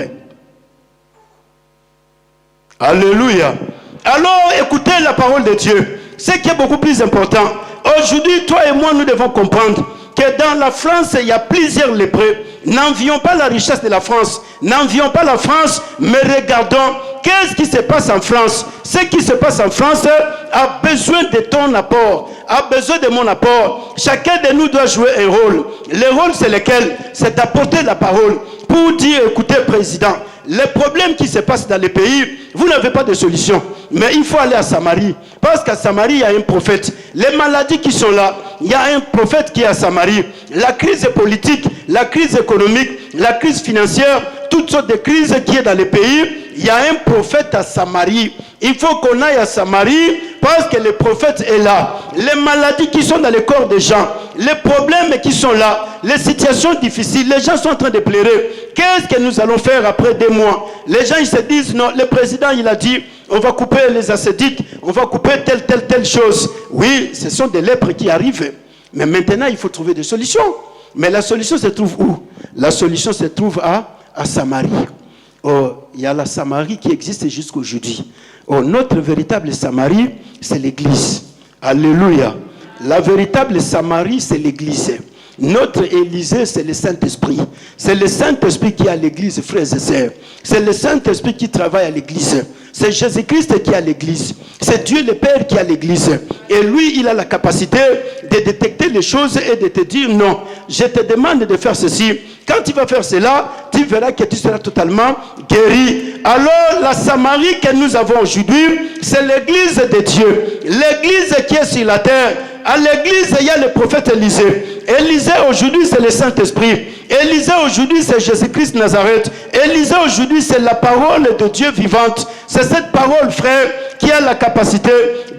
Alléluia. Alors, écoutez la parole de Dieu. Ce qui est beaucoup plus important. Aujourd'hui, toi et moi, nous devons comprendre que dans la France, il y a plusieurs lépreux. N'envions pas la richesse de la France. N'envions pas la France, mais regardons qu'est-ce qui se passe en France. Ce qui se passe en France a besoin de ton apport, a besoin de mon apport. Chacun de nous doit jouer un rôle. Le rôle, c'est lequel? C'est d'apporter la parole pour dire, écoutez, président, les problèmes qui se passent dans les pays, vous n'avez pas de solution. Mais il faut aller à Samarie. Parce qu'à Samarie, il y a un prophète. Les maladies qui sont là, il y a un prophète qui est à Samarie. La crise politique, la crise économique, la crise financière, toutes sortes de crises qui est dans les pays, il y a un prophète à Samarie. Il faut qu'on aille à Samarie parce que le prophète est là. Les maladies qui sont dans le corps des gens, les problèmes qui sont là, les situations difficiles, les gens sont en train de pleurer. Qu'est-ce que nous allons faire après 2 mois? Les gens ils se disent non, le président il a dit on va couper les ascétiques, on va couper telle chose. Oui, ce sont des lèpres qui arrivent. Mais maintenant il faut trouver des solutions. Mais la solution se trouve où? La solution se trouve à Samarie. Oh, il y a la Samarie qui existe jusqu'aujourd'hui. Oh, notre véritable Samarie, c'est l'église. Alléluia. La véritable Samarie, c'est l'église. Notre Élysée, c'est le Saint-Esprit. C'est le Saint-Esprit qui est à l'église, frères et sœurs. C'est le Saint-Esprit qui travaille à l'église. C'est Jésus-Christ qui est à l'église. C'est Dieu le Père qui est à l'église. Et lui, il a la capacité de détecter les choses et de te dire non, je te demande de faire ceci. Quand tu vas faire cela, tu verras que tu seras totalement guéri. Alors, la Samarie que nous avons aujourd'hui, c'est l'église de Dieu. L'église qui est sur la terre. À l'église, il y a le prophète Élisée. Élisée aujourd'hui, c'est le Saint-Esprit. Élisée aujourd'hui, c'est Jésus-Christ Nazareth. Élisée aujourd'hui, c'est la parole de Dieu vivante. C'est cette parole, frère, qui a la capacité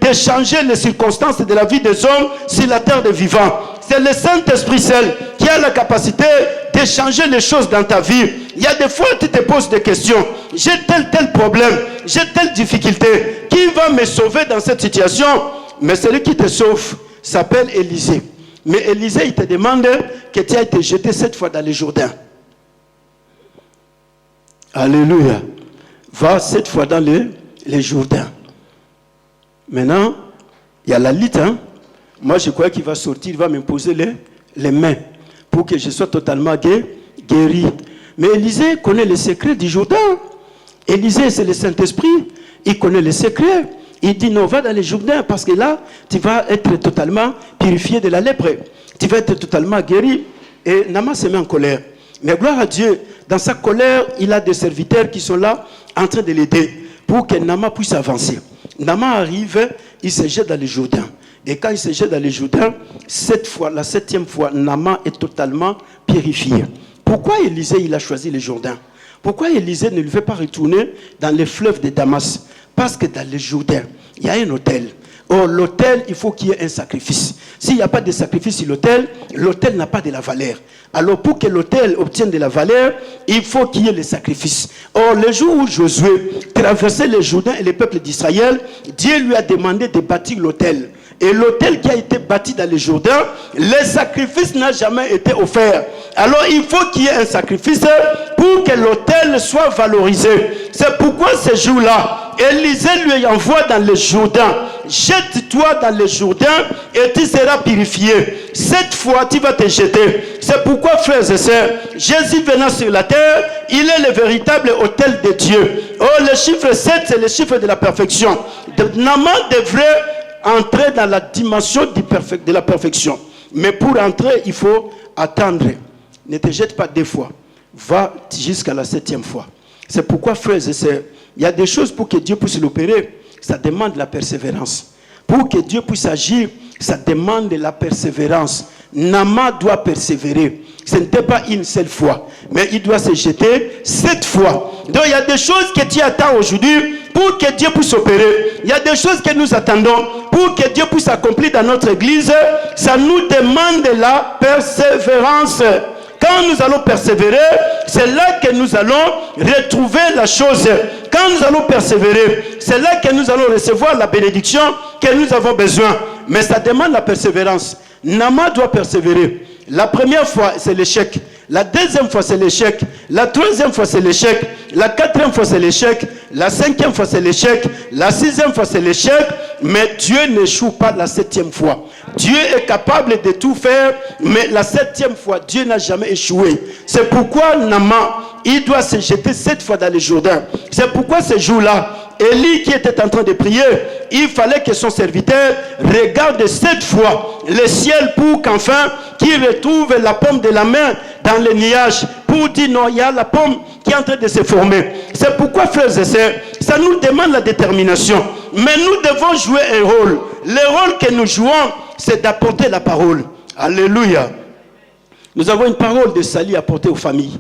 de changer les circonstances de la vie des hommes sur la terre des vivants. C'est le Saint-Esprit seul qui a la capacité de changer les choses dans ta vie. Il y a des fois, tu te poses des questions. J'ai tel problème, j'ai telle difficulté. Qui va me sauver dans cette situation? Mais celui qui te sauve s'appelle Élisée. Mais Élisée, il te demande que tu aies été jeté 7 fois dans le Jourdain. Alléluia. Va 7 fois dans les Jourdains. Maintenant, il y a la lutte. Moi, je crois qu'il va sortir, il va me poser les mains pour que je sois totalement guéri. Mais Élisée connaît les secrets du Jourdain. Élisée, c'est le Saint-Esprit. Il connaît les secrets. Il dit non, va dans les Jourdains parce que là, tu vas être totalement purifié de la lèpre. Tu vas être totalement guéri. Et Naaman se met en colère. Mais gloire à Dieu, dans sa colère, il a des serviteurs qui sont là en train de l'aider pour que Naaman puisse avancer. Naaman arrive, il se jette dans les Jourdains. Et quand il se jette dans les Jourdains, la 7e fois, Naaman est totalement purifié. Pourquoi Élisée il a choisi les Jourdains? Pourquoi Élisée ne lui fait pas retourner dans les fleuves de Damas? Parce que dans les Jourdains, il y a un autel. Or, l'autel, il faut qu'il y ait un sacrifice. S'il n'y a pas de sacrifice sur l'autel, l'autel n'a pas de la valeur. Alors, pour que l'autel obtienne de la valeur, il faut qu'il y ait le sacrifice. Or, le jour où Josué traversait les Jourdains et les peuples d'Israël, Dieu lui a demandé de bâtir l'autel. Et l'autel qui a été bâti dans les Jourdains, le sacrifice n'a jamais été offert. Alors il faut qu'il y ait un sacrifice pour que l'autel soit valorisé. C'est pourquoi ce jour-là, Élisée lui envoie dans les Jourdains. Jette-toi dans les Jourdains et tu seras purifié. 7 fois tu vas te jeter. C'est pourquoi, frères et sœurs, Jésus venant sur la terre, il est le véritable autel de Dieu. Oh, le chiffre 7, c'est le chiffre de la perfection. Naaman devrait entrer dans la dimension de la perfection. Mais pour entrer, il faut attendre. Ne te jette pas 2 fois. Va jusqu'à la 7e fois. C'est pourquoi, frères et sœurs, il y a des choses pour que Dieu puisse l'opérer. Ça demande la persévérance. Pour que Dieu puisse agir, ça demande la persévérance. Naaman doit persévérer. Ce n'était pas une seule fois, mais il doit se jeter 7 fois. Donc il y a des choses que tu attends aujourd'hui pour que Dieu puisse opérer. Il y a des choses que nous attendons pour que Dieu puisse accomplir dans notre église. Ça nous demande la persévérance. Quand nous allons persévérer, c'est là que nous allons retrouver la chose. Quand nous allons persévérer, c'est là que nous allons recevoir la bénédiction que nous avons besoin. Mais ça demande la persévérance. Naaman doit persévérer. La première fois, c'est l'échec. La 2e fois, c'est l'échec. La 3e fois, c'est l'échec. La 4e fois, c'est l'échec. La 5e fois, c'est l'échec. La 6e fois, c'est l'échec. Mais Dieu n'échoue pas la 7e fois. Dieu est capable de tout faire, mais la 7e fois, Dieu n'a jamais échoué. C'est pourquoi Naaman, il doit se jeter 7 fois dans le Jourdain. C'est pourquoi ce jour-là, Élie qui était en train de prier, il fallait que son serviteur regarde 7 fois le ciel pour qu'enfin qu'il retrouve la paume de la main dans les nuages pour dire non, il y a la pomme qui est en train de se former. C'est pourquoi, frères et sœurs, ça nous demande la détermination. Mais nous devons jouer un rôle. Le rôle que nous jouons, c'est d'apporter la parole. Alléluia. Nous avons une parole de salut à apporter aux familles.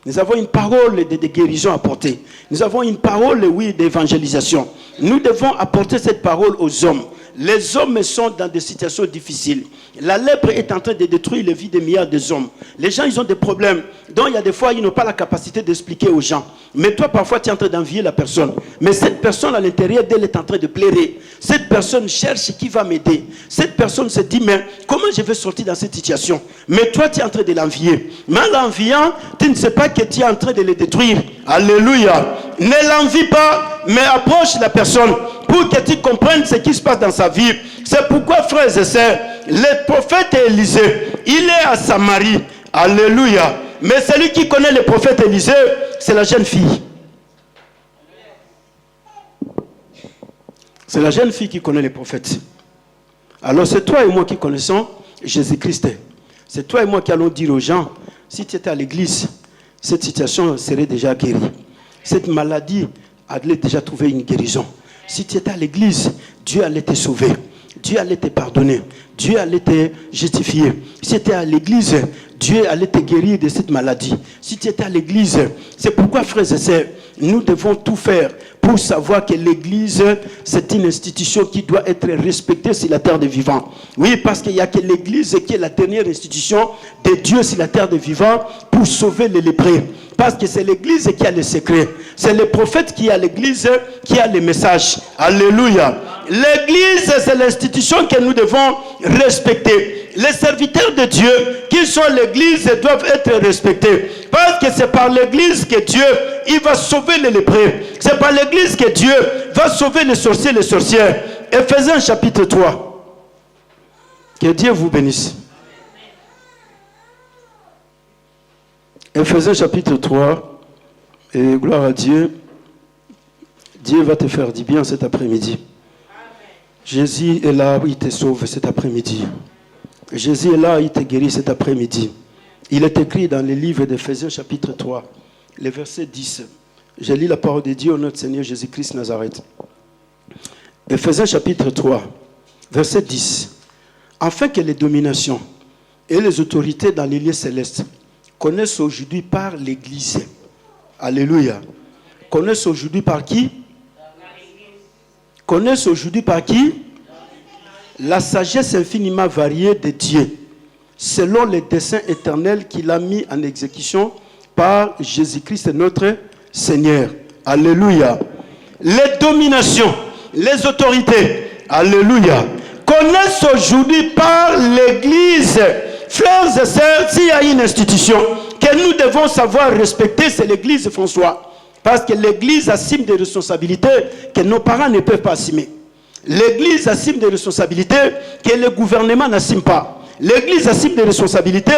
Nous avons une parole de guérison à porter. Nous avons une parole, oui, d'évangélisation. Nous devons apporter cette parole aux hommes. Les hommes sont dans des situations difficiles. La lèpre est en train de détruire les vies des milliards d'hommes. Les gens, ils ont des problèmes. Donc, il y a des fois, ils n'ont pas la capacité d'expliquer aux gens. Mais toi, parfois, tu es en train d'envier la personne. Mais cette personne, à l'intérieur d'elle, est en train de pleurer. Cette personne cherche qui va m'aider. Cette personne se dit, mais comment je vais sortir dans cette situation? Mais toi, tu es en train de l'envier. Mais en l'enviant, tu ne sais pas que tu es en train de le détruire. Alléluia. Ne l'envie pas, mais approche la personne pour que tu comprennes ce qui se passe dans sa vie. C'est pourquoi, frères et sœurs, le prophète Élisée, il est à Samarie. Alléluia. Mais celui qui connaît le prophète Élisée, c'est la jeune fille. C'est la jeune fille qui connaît le prophète. Alors c'est toi et moi qui connaissons Jésus-Christ. C'est toi et moi qui allons dire aux gens, si tu étais à l'église, cette situation serait déjà guérie. Cette maladie allait déjà trouver une guérison. Si tu étais à l'église, Dieu allait te sauver. Dieu allait te pardonner. Dieu allait te justifier. Si tu étais à l'église, Dieu allait te guérir de cette maladie. Si tu étais à l'église, c'est pourquoi, frères et sœurs, nous devons tout faire pour savoir que l'église, c'est une institution qui doit être respectée sur la terre des vivants. Oui, parce qu'il n'y a que l'église qui est la dernière institution de Dieu sur la terre des vivants pour sauver les lépreux. Parce que c'est l'église qui a le secret. C'est le prophète qui a l'église, qui a les messages. Alléluia. L'église, c'est l'institution que nous devons respecter. Les serviteurs de Dieu qui sont l'église doivent être respectés. Parce que c'est par l'église que Dieu, il va sauver les lépreux. C'est par l'église que Dieu va sauver les sorciers et les sorcières. Éphésiens chapitre 3. Que Dieu vous bénisse. Éphésiens chapitre 3. Et gloire à Dieu. Dieu va te faire du bien cet après-midi. Jésus est là, il te sauve cet après-midi. Jésus est là, il te guérit cet après-midi. Il est écrit dans le livre d'Éphésiens chapitre 3, le verset 10. Je lis la parole de Dieu au nom de Seigneur Jésus-Christ Nazareth. Éphésiens chapitre 3, verset 10. Afin que les dominations et les autorités dans les lieux célestes connaissent aujourd'hui par l'Église. Alléluia. Connaissent aujourd'hui par qui? Connaissent aujourd'hui par qui? La sagesse infiniment variée de Dieu, selon les desseins éternels qu'il a mis en exécution par Jésus-Christ notre Seigneur. Alléluia. Les dominations, les autorités, alléluia, connaissent aujourd'hui par l'Église. Frères et sœurs, s'il y a une institution que nous devons savoir respecter, c'est l'Église, François. Parce que l'Église assume des responsabilités que nos parents ne peuvent pas assumer. L'Église assume des responsabilités que le gouvernement n'assume pas. L'Église assume des responsabilités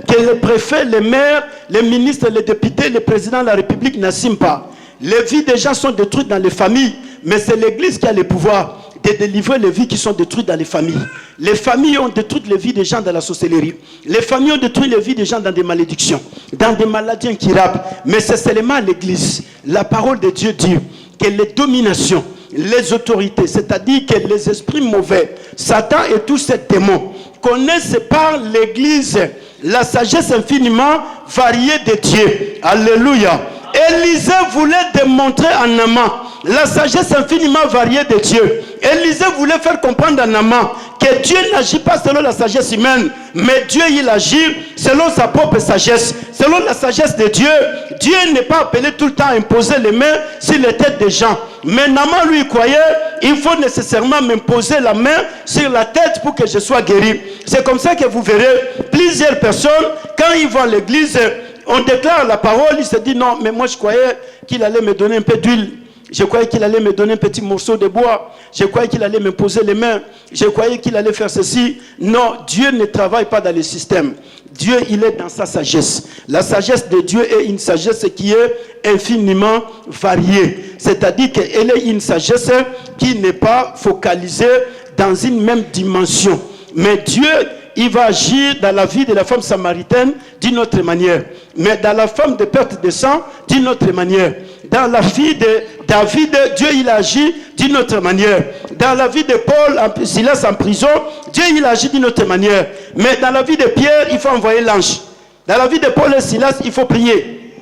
que les préfets, les maires, les ministres, les députés, les présidents de la République n'assument pas. Les vies des gens sont détruites dans les familles, mais c'est l'Église qui a le pouvoir de délivrer les vies qui sont détruites dans les familles. Les familles ont détruit les vies des gens dans la sorcellerie. Les familles ont détruit les vies des gens dans des malédictions, dans des maladies incurables. Mais c'est seulement l'Église. La parole de Dieu dit que les dominations, les autorités, c'est-à-dire que les esprits mauvais, Satan et tous ces démons, connaissent par l'Église la sagesse infiniment variée de Dieu. Alléluia. Élisée voulait démontrer en amont la sagesse infiniment variée de Dieu. Élisée voulait faire comprendre en amont que Dieu n'agit pas selon la sagesse humaine, mais Dieu il agit selon sa propre sagesse, selon la sagesse de Dieu. Dieu n'est pas appelé tout le temps à imposer les mains sur les têtes des gens. Mais Naaman lui croyait, il faut nécessairement m'imposer la main sur la tête pour que je sois guéri. C'est comme ça que vous verrez plusieurs personnes, quand ils vont à l'église, on déclare la parole, il se dit non, mais moi je croyais qu'il allait me donner un peu d'huile. Je croyais qu'il allait me donner un petit morceau de bois. Je croyais qu'il allait me poser les mains. Je croyais qu'il allait faire ceci. Non, Dieu ne travaille pas dans le système. Dieu, il est dans sa sagesse. La sagesse de Dieu est une sagesse qui est infiniment variée. C'est-à-dire qu'elle est une sagesse qui n'est pas focalisée dans une même dimension. Mais Dieu, il va agir dans la vie de la femme samaritaine d'une autre manière. Mais dans la femme de perte de sang, d'une autre manière. Dans la vie de David, Dieu il agit d'une autre manière. Dans la vie de Paul, Silas en prison, Dieu il agit d'une autre manière. Mais dans la vie de Pierre, il faut envoyer l'ange. Dans la vie de Paul et Silas, il faut prier.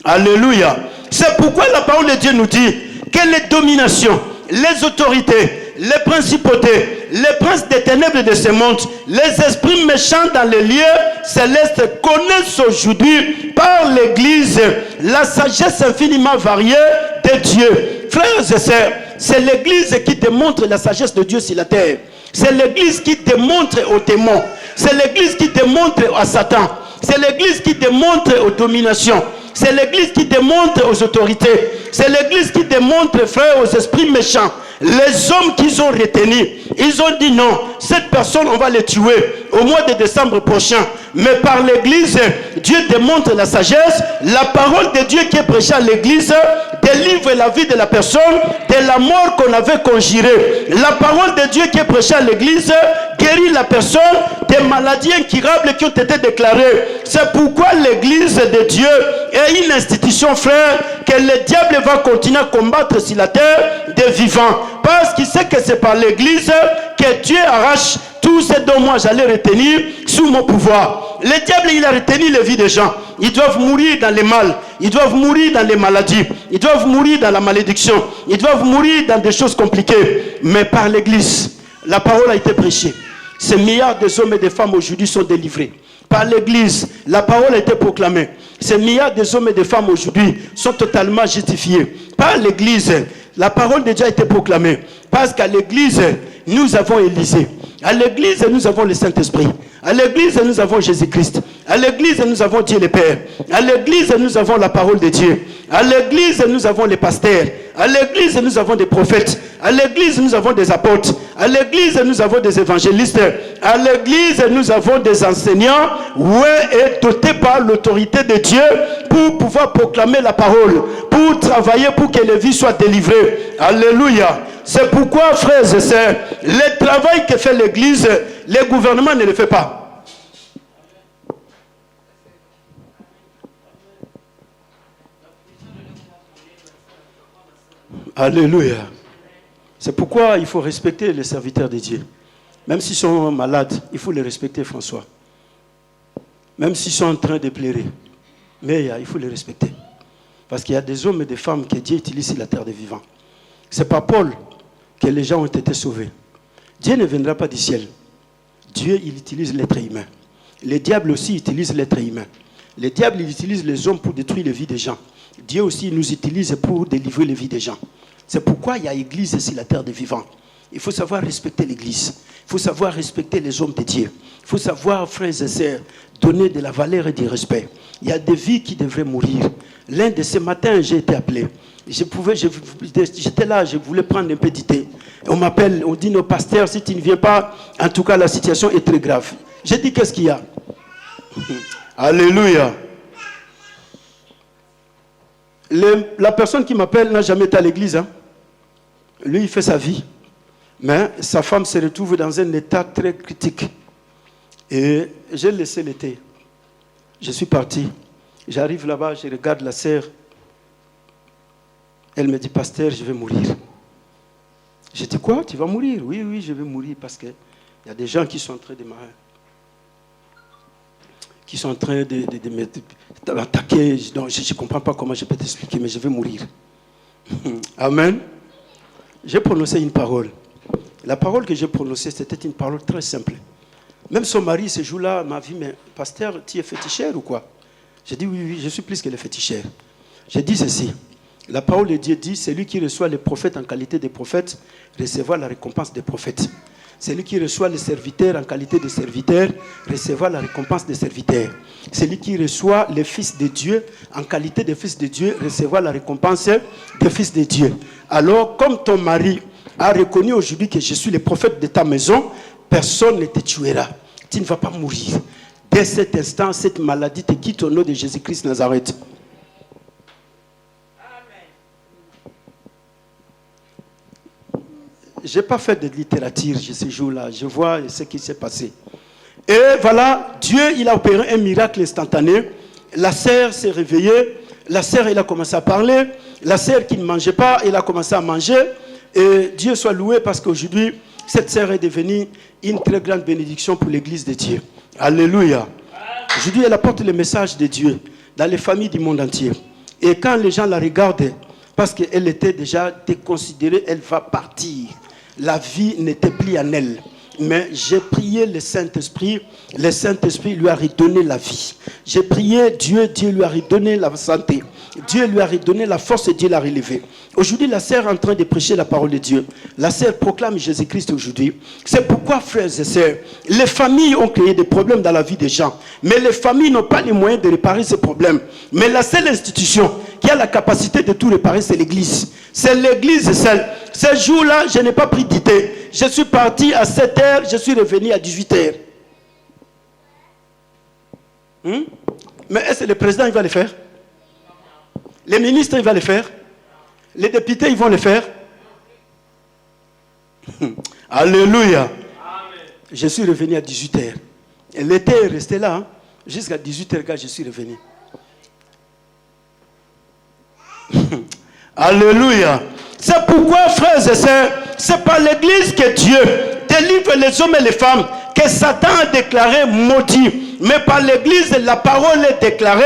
Alléluia. C'est pourquoi la parole de Dieu nous dit que les dominations, les autorités, les principautés, les princes des ténèbres de ce monde, les esprits méchants dans les lieux célestes connaissent aujourd'hui par l'Église la sagesse infiniment variée de Dieu. Frères et sœurs, c'est l'Église qui démontre la sagesse de Dieu sur la terre. C'est l'Église qui démontre aux démons. C'est l'Église qui démontre à Satan. C'est l'Église qui démontre aux dominations. C'est l'Église qui démontre aux autorités. C'est l'Église qui démontre, frères, aux esprits méchants. Les hommes qu'ils ont retenus, ils ont dit non, cette personne, on va les tuer au mois de décembre prochain. Mais par l'Église, Dieu démontre la sagesse. La parole de Dieu qui est prêchée à l'Église délivre la vie de la personne de la mort qu'on avait conjurée. La parole de Dieu qui est prêchée à l'Église guérit la personne des maladies incurables qui ont été déclarées. C'est pourquoi l'Église de Dieu est une institution, frère, que le diable va continuer à combattre sur la terre des vivants. Parce qu'il sait que c'est par l'Église que Dieu arrache tout ce dont moi j'allais retenir sous mon pouvoir. Le diable, il a retenu les vies des gens. Ils doivent mourir dans les mal. Ils doivent mourir dans les maladies. Ils doivent mourir dans la malédiction. Ils doivent mourir dans des choses compliquées. Mais par l'Église, la parole a été prêchée. Ces milliards d'hommes et de femmes aujourd'hui sont délivrés. Par l'Église, la parole a été proclamée. Ces milliards d'hommes et de femmes aujourd'hui sont totalement justifiés. Par l'Église, la parole de Dieu a été proclamée. Parce qu'à l'Église, nous avons Élysée. À l'Église, nous avons le Saint-Esprit. À l'Église, nous avons Jésus-Christ. À l'Église, nous avons Dieu le Père. À l'Église, nous avons la parole de Dieu. À l'Église, nous avons les pasteurs. À l'Église, nous avons des prophètes. À l'Église, nous avons des apôtres. À l'Église, nous avons des évangélistes. À l'Église, nous avons des enseignants. Et dotés par l'autorité de Dieu pour pouvoir proclamer la parole, pour travailler pour que les vies soient délivrées. Alléluia. C'est pourquoi, frères et sœurs, le travail que fait l'Église, le gouvernement ne le fait pas. Alléluia. C'est pourquoi il faut respecter les serviteurs de Dieu. Même s'ils sont malades, il faut les respecter, François. Même s'ils sont en train de pleurer. Mais il faut les respecter. Parce qu'il y a des hommes et des femmes que Dieu utilise sur la terre des vivants. C'est pas Paul que les gens ont été sauvés. Dieu ne viendra pas du ciel. Dieu, il utilise l'être humain. Le diable aussi utilise l'être humain. Le diable, il utilise les hommes pour détruire les vies des gens. Dieu aussi nous utilise pour délivrer les vies des gens. C'est pourquoi il y a l'église sur la terre des vivants. Il faut savoir respecter l'église. Il faut savoir respecter les hommes de Dieu. Il faut savoir, frères et sœurs, donner de la valeur et du respect. Il y a des vies qui devraient mourir. L'un de ces matins, j'ai été appelé. J'étais là, je voulais prendre un peu du thé. On m'appelle, on dit, nos pasteurs, si tu ne viens pas, en tout cas, la situation est très grave. J'ai dit, qu'est-ce qu'il y a? Alléluia. La personne qui m'appelle n'a jamais été à l'église. Hein. Lui, il fait sa vie. Mais sa femme se retrouve dans un état très critique. Et j'ai laissé le thé. Je suis parti. J'arrive là-bas, je regarde la sœur. Elle me dit, pasteur, je vais mourir. J'ai dit, quoi? Tu vas mourir? Oui, je vais mourir parce qu'il y a des gens qui sont en train de m'attaquer. Je ne comprends pas comment je peux t'expliquer, mais je vais mourir. Amen. J'ai prononcé une parole. La parole que j'ai prononcée, c'était une parole très simple. Même son mari, ce jour-là, m'a dit, mais pasteur, tu es féticheur ou quoi? J'ai dit, oui, je suis plus que le féticheur. J'ai dit ceci. La parole de Dieu dit, celui qui reçoit les prophètes en qualité de prophètes recevra la récompense des prophètes. Celui qui reçoit les serviteurs en qualité de serviteurs recevra la récompense des serviteurs. Celui qui reçoit les fils de Dieu en qualité de fils de Dieu recevra la récompense des fils de Dieu. Alors, comme ton mari a reconnu aujourd'hui que je suis le prophète de ta maison, personne ne te tuera. Tu ne vas pas mourir. Dès cet instant, cette maladie te quitte au nom de Jésus-Christ Nazareth. Je n'ai pas fait de littérature ce jour-là. Je vois ce qui s'est passé. Et voilà, Dieu, il a opéré un miracle instantané. La sœur s'est réveillée. La sœur, elle a commencé à parler. La sœur qui ne mangeait pas, elle a commencé à manger. Et Dieu soit loué parce qu'aujourd'hui, cette sœur est devenue une très grande bénédiction pour l'église de Dieu. Alléluia. Aujourd'hui, elle apporte le message de Dieu dans les familles du monde entier. Et quand les gens la regardent, parce qu'elle était déjà déconsidérée, elle va partir. La vie n'était plus en elle. Mais j'ai prié le Saint-Esprit lui a redonné la vie. J'ai prié Dieu lui a redonné la santé. Dieu lui a redonné la force et Dieu l'a relevé. Aujourd'hui, la sœur est en train de prêcher la parole de Dieu. La sœur proclame Jésus-Christ aujourd'hui. C'est pourquoi, frères et sœurs, les familles ont créé des problèmes dans la vie des gens. Mais les familles n'ont pas les moyens de réparer ces problèmes. Mais la seule institution qui a la capacité de tout réparer, c'est l'église. C'est l'église seule. Ce jour-là, je n'ai pas pris d'idée. Je suis parti à 7h, je suis revenu à 18h. Mais est-ce que le président, il va le faire? Les ministres, ils vont le faire. Les députés, ils vont le faire. Alléluia. Amen. Je suis revenu à 18h. L'été est resté là. Hein. Jusqu'à 18h, quand je suis revenu. Alléluia. C'est pourquoi, frères et sœurs, c'est par l'église que Dieu délivre les hommes et les femmes que Satan a déclaré maudit. Mais par l'église, la parole est déclarée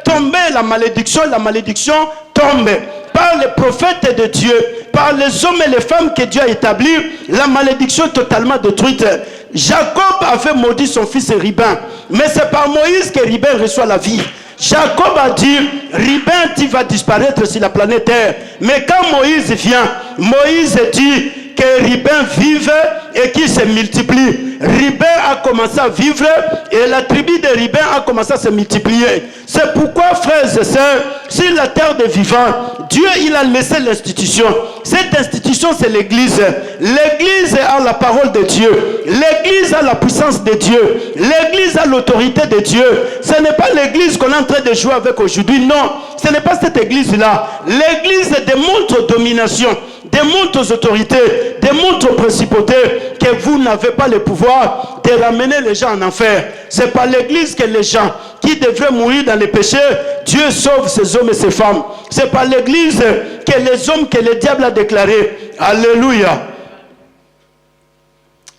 tomber, la malédiction tombe. Par les prophètes de Dieu, par les hommes et les femmes que Dieu a établis, la malédiction est totalement détruite. Jacob avait maudit son fils Ribin, mais c'est par Moïse que Ribin reçoit la vie. Jacob a dit, Ribin, tu vas disparaître sur la planète Terre. Mais quand Moïse vient, Moïse dit que Ribin vive et qu'il se multiplie. Ribin a commencé à vivre et la tribu de Ribin a commencé à se multiplier. C'est pourquoi, frères et sœurs, sur la terre des vivants, Dieu il a laissé l'institution. Cette institution, c'est l'église. L'église a la parole de Dieu. L'église a la puissance de Dieu. L'église a l'autorité de Dieu. Ce n'est pas l'église qu'on est en train de jouer avec aujourd'hui. Non, ce n'est pas cette église-là. L'église démontre aux dominations, démontre aux autorités, démontre aux principautés que vous n'avez pas le pouvoir de ramener les gens en enfer. C'est par l'église que les gens qui devraient mourir dans les péchés, Dieu sauve ces hommes et ces femmes. C'est par l'église que les hommes que le diable a déclarés. Alléluia.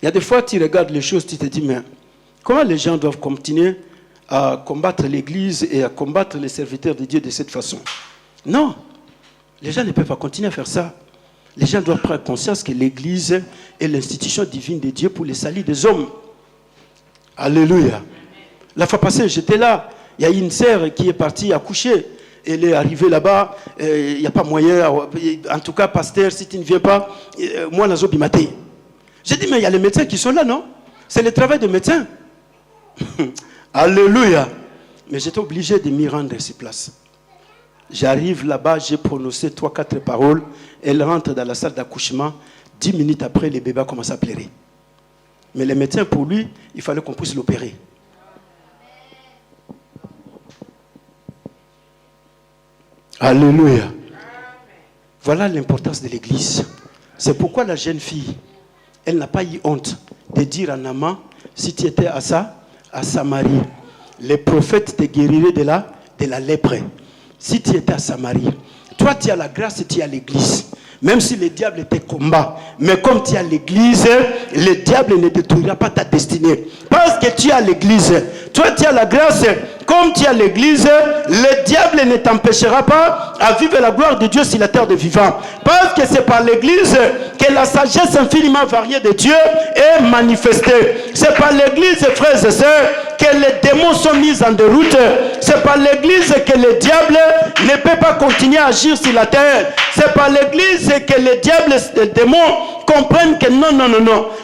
Il y a des fois tu regardes les choses, tu te dis, mais comment les gens doivent continuer à combattre l'église et à combattre les serviteurs de Dieu de cette façon? Non, les gens ne peuvent pas continuer à faire ça. Les gens doivent prendre conscience que l'église est l'institution divine de Dieu pour le salut des hommes. Alléluia. La fois passée, j'étais là. Il y a une sœur qui est partie accoucher. Elle est arrivée là-bas. Il n'y a pas moyen. En tout cas, pasteur, si tu ne viens pas, moi, la zobi maté. J'ai dit, mais il y a les médecins qui sont là, non? C'est le travail des médecins. Alléluia. Mais j'étais obligé de m'y rendre sur place. J'arrive là-bas, j'ai prononcé 3-4 paroles. Elle rentre dans la salle d'accouchement. 10 minutes après, le bébé commence à pleurer. Mais les médecins, pour lui, il fallait qu'on puisse l'opérer. Alléluia. Voilà l'importance de l'église. C'est pourquoi la jeune fille, elle n'a pas eu honte de dire à Naaman, si tu étais à Samarie, les prophètes te guériraient de la lèpre. Si tu étais à Samarie, toi tu as la grâce et tu as l'église. Même si le diable te combat, mais comme tu as l'église, le diable ne détruira pas ta destinée. Parce que tu as l'église, toi tu as la grâce, comme tu as l'église, le diable ne t'empêchera pas à vivre la gloire de Dieu sur la terre des vivants. Parce que c'est par l'église que la sagesse infiniment variée de Dieu est manifestée. C'est par l'église, frères et sœurs, que les démons sont mis en déroute. C'est par l'église que le diable ne peut pas continuer à agir sur la terre. C'est par l'église que les diables, les démons comprennent que non,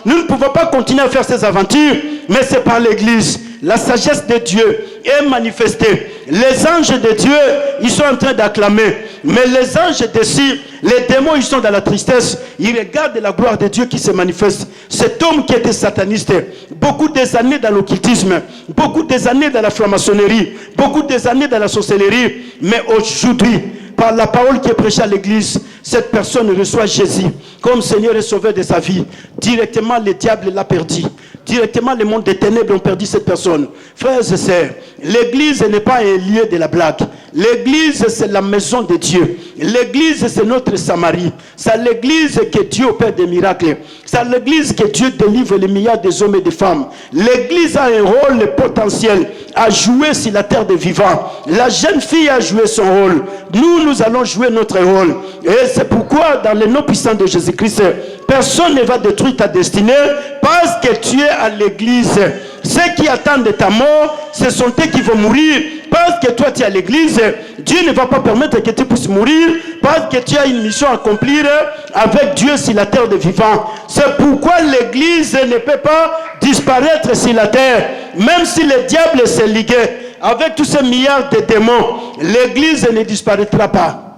nous ne pouvons pas continuer à faire ces aventures, mais c'est par l'église. La sagesse de Dieu est manifestée. Les anges de Dieu, ils sont en train d'acclamer. Mais les anges de Cire, les démons, ils sont dans la tristesse. Ils regardent la gloire de Dieu qui se manifeste. Cet homme qui était sataniste, beaucoup des années dans l'occultisme, beaucoup des années dans la franc-maçonnerie, beaucoup des années dans la sorcellerie, mais aujourd'hui, par la parole qui est prêchée à l'église, cette personne reçoit Jésus comme Seigneur et Sauveur de sa vie. Directement, le diable l'a perdu. Directement, le monde des ténèbres ont perdu cette personne. Frères et sœurs, l'église n'est pas un lieu de la blague. L'église, c'est la maison de Dieu. L'église, c'est notre Samarie. C'est l'église que Dieu opère des miracles. C'est l'église que Dieu délivre les milliards des hommes et des femmes. L'église a un rôle potentiel à jouer sur la terre des vivants. La jeune fille a joué son rôle. Nous allons jouer notre rôle. Et c'est pourquoi, dans le nom puissant de Jésus-Christ, personne ne va détruire ta destinée parce que tu es à l'église. Ceux qui attendent de ta mort, ce sont eux qui vont mourir. Parce que toi tu es à l'église, Dieu ne va pas permettre que tu puisses mourir parce que tu as une mission à accomplir avec Dieu sur la terre des vivants. C'est pourquoi l'église ne peut pas disparaître sur la terre. Même si le diable s'est ligué avec tous ces milliards de démons, l'église ne disparaîtra pas.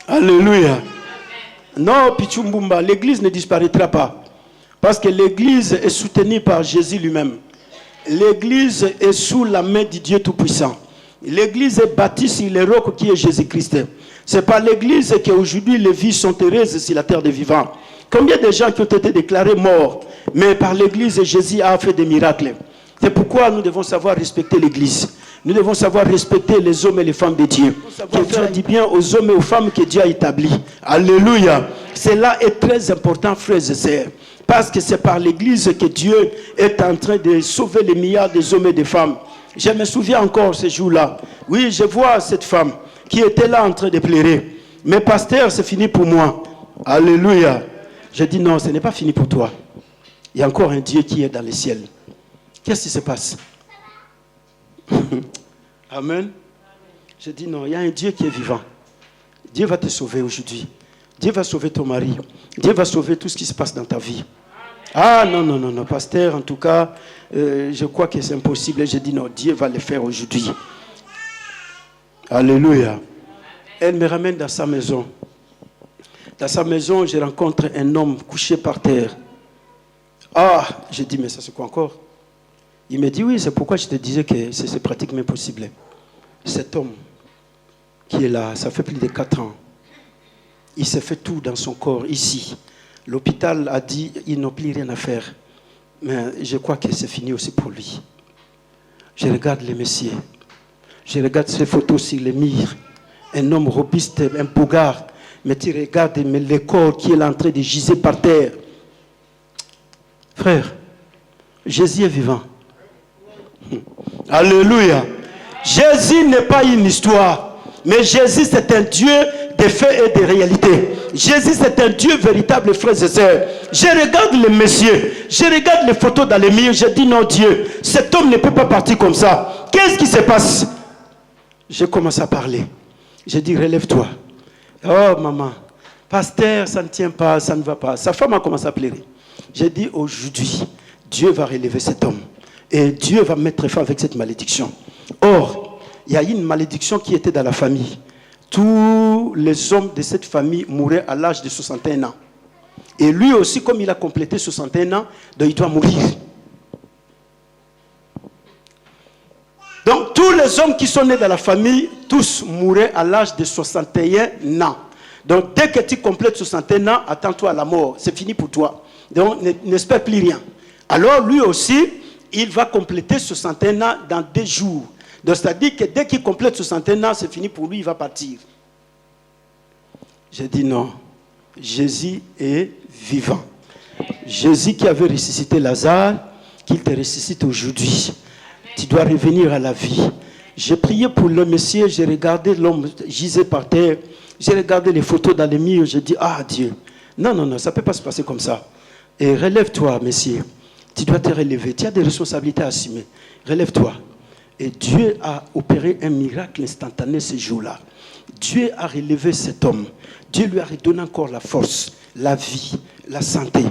Alléluia. Non, Pichumbumba, l'église ne disparaîtra pas. Parce que l'église est soutenue par Jésus lui-même. L'église est sous la main du Dieu Tout-Puissant. L'église est bâtie sur le roc qui est Jésus-Christ. C'est par l'église qu'aujourd'hui les vies sont heureuses sur la terre des vivants. Combien de gens qui ont été déclarés morts, mais par l'église Jésus a fait des miracles. C'est pourquoi nous devons savoir respecter l'église. Nous devons savoir respecter les hommes et les femmes de Dieu. Qui faire du bien aux hommes et aux femmes que Dieu a établis. Alléluia. Cela est très important, frères et sœurs. Parce que c'est par l'église que Dieu est en train de sauver les milliards des hommes et des femmes. Je me souviens encore ce jour-là. Oui, je vois cette femme qui était là en train de pleurer. Mais pasteur, c'est fini pour moi. Alléluia. Je dis non, ce n'est pas fini pour toi. Il y a encore un Dieu qui est dans les ciels. Qu'est-ce qui se passe? Amen. Je dis non, il y a un Dieu qui est vivant. Dieu va te sauver aujourd'hui. Dieu va sauver ton mari. Dieu va sauver tout ce qui se passe dans ta vie. Ah non, pasteur, en tout cas, je crois que c'est impossible. Et je dis non, Dieu va le faire aujourd'hui. Alléluia. Elle me ramène dans sa maison. Dans sa maison, je rencontre un homme couché par terre. Ah, je dis, mais ça c'est quoi encore? Il me dit, oui, c'est pourquoi je te disais que c'est pratiquement impossible. Cet homme qui est là, ça fait plus de 4 ans. Il s'est fait tout dans son corps, ici. L'hôpital a dit, il n'a plus rien à faire. Mais je crois que c'est fini aussi pour lui. Je regarde les messieurs. Je regarde ces photos sur les murs. Un homme robuste, un bougard. Mais tu regardes le corps qui est en train de giser par terre. Frère, Jésus est vivant. Alléluia. Jésus n'est pas une histoire. Mais Jésus, c'est un Dieu des faits et des réalités. Jésus, c'est un Dieu véritable, frères et sœurs. Je regarde les messieurs, je regarde les photos dans les murs, je dis non Dieu, cet homme ne peut pas partir comme ça. Qu'est-ce qui se passe? Je commence à parler. Je dis relève-toi. Oh maman, pasteur, ça ne tient pas, ça ne va pas. Sa femme a commencé à pleurer. J'ai dit aujourd'hui, Dieu va relever cet homme. Et Dieu va mettre fin avec cette malédiction. Or, il y a une malédiction qui était dans la famille. Tous les hommes de cette famille mouraient à l'âge de 61 ans. Et lui aussi, comme il a complété 61 ans, donc il doit mourir. Donc tous les hommes qui sont nés dans la famille, tous mouraient à l'âge de 61 ans. Donc dès que tu complètes 61 ans, attends-toi à la mort. C'est fini pour toi. Donc n'espère plus rien. Alors lui aussi, il va compléter 61 ans dans 2 jours. Donc c'est-à-dire que dès qu'il complète 61 ans, c'est fini pour lui, il va partir. J'ai dit non. Jésus est vivant. Jésus qui avait ressuscité Lazare, qu'il te ressuscite aujourd'hui. Tu dois revenir à la vie. J'ai prié pour le monsieur, j'ai regardé l'homme gisé par terre, j'ai regardé les photos dans les murs, j'ai dit, ah Dieu, non, ça ne peut pas se passer comme ça. Et relève-toi, monsieur. Tu dois te relever, tu as des responsabilités à assumer. Relève-toi. Et Dieu a opéré un miracle instantané ce jour-là. Dieu a relevé cet homme. Dieu lui a redonné encore la force, la vie, la santé.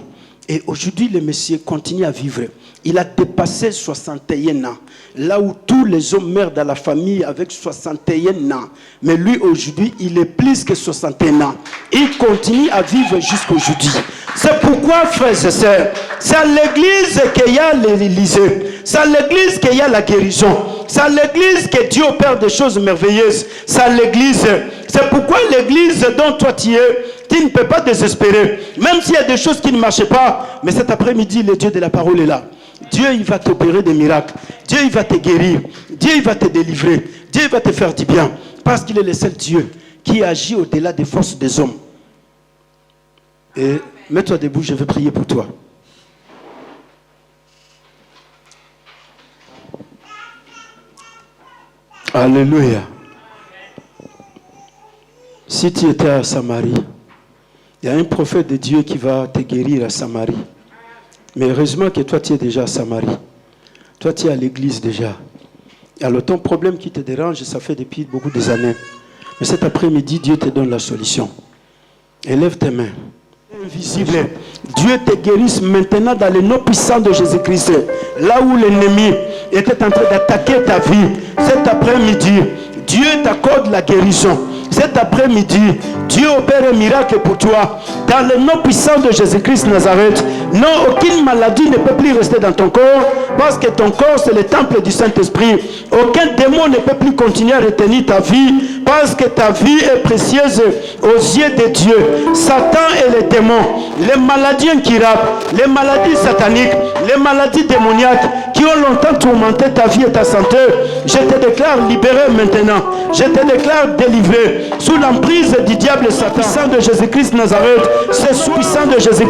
Et aujourd'hui, le monsieur continue à vivre. Il a dépassé 61 ans. Là où tous les hommes meurent dans la famille avec 61 ans. Mais lui, aujourd'hui, il est plus que 61 ans. Il continue à vivre jusqu'aujourd'hui. C'est pourquoi, frères et sœurs, c'est à l'église qu'il y a l'Élysée. C'est à l'église qu'il y a la guérison. C'est à l'église que Dieu opère des choses merveilleuses. C'est à l'église C'est pourquoi l'église dont toi tu es, tu ne peux pas désespérer. Même s'il y a des choses qui ne marchent pas, mais cet après-midi, le Dieu de la parole est là. Dieu, il va t'opérer des miracles. Dieu, il va te guérir. Dieu, il va te délivrer. Dieu, il va te faire du bien. Parce qu'il est le seul Dieu qui agit au-delà des forces des hommes. Et mets-toi debout, je vais prier pour toi. Alléluia. Si tu étais à Samarie, il y a un prophète de Dieu qui va te guérir à Samarie. Mais heureusement que toi, tu es déjà à Samarie. Toi, tu es à l'église déjà. Alors, ton problème qui te dérange, ça fait depuis beaucoup des années. Mais cet après-midi, Dieu te donne la solution. Élève tes mains. Invisible. Dieu te guérisse maintenant dans le nom puissant de Jésus-Christ. Là où l'ennemi était en train d'attaquer ta vie, cet après-midi, Dieu t'accorde la guérison. Cet après-midi, Dieu opère un miracle pour toi. Dans le nom puissant de Jésus-Christ Nazareth, non, aucune maladie ne peut plus rester dans ton corps, parce que ton corps, c'est le temple du Saint-Esprit. Aucun démon ne peut plus continuer à retenir ta vie, parce que ta vie est précieuse aux yeux de Dieu. Satan et les démons, les maladies incurables, les maladies sataniques, les maladies démoniaques qui ont longtemps tourmenté ta vie et ta santé, je te déclare libéré maintenant. Je te déclare délivré sous l'emprise du diable Satan. Puissant de Jésus-Christ Nazareth, c'est puissant de Jésus-Christ.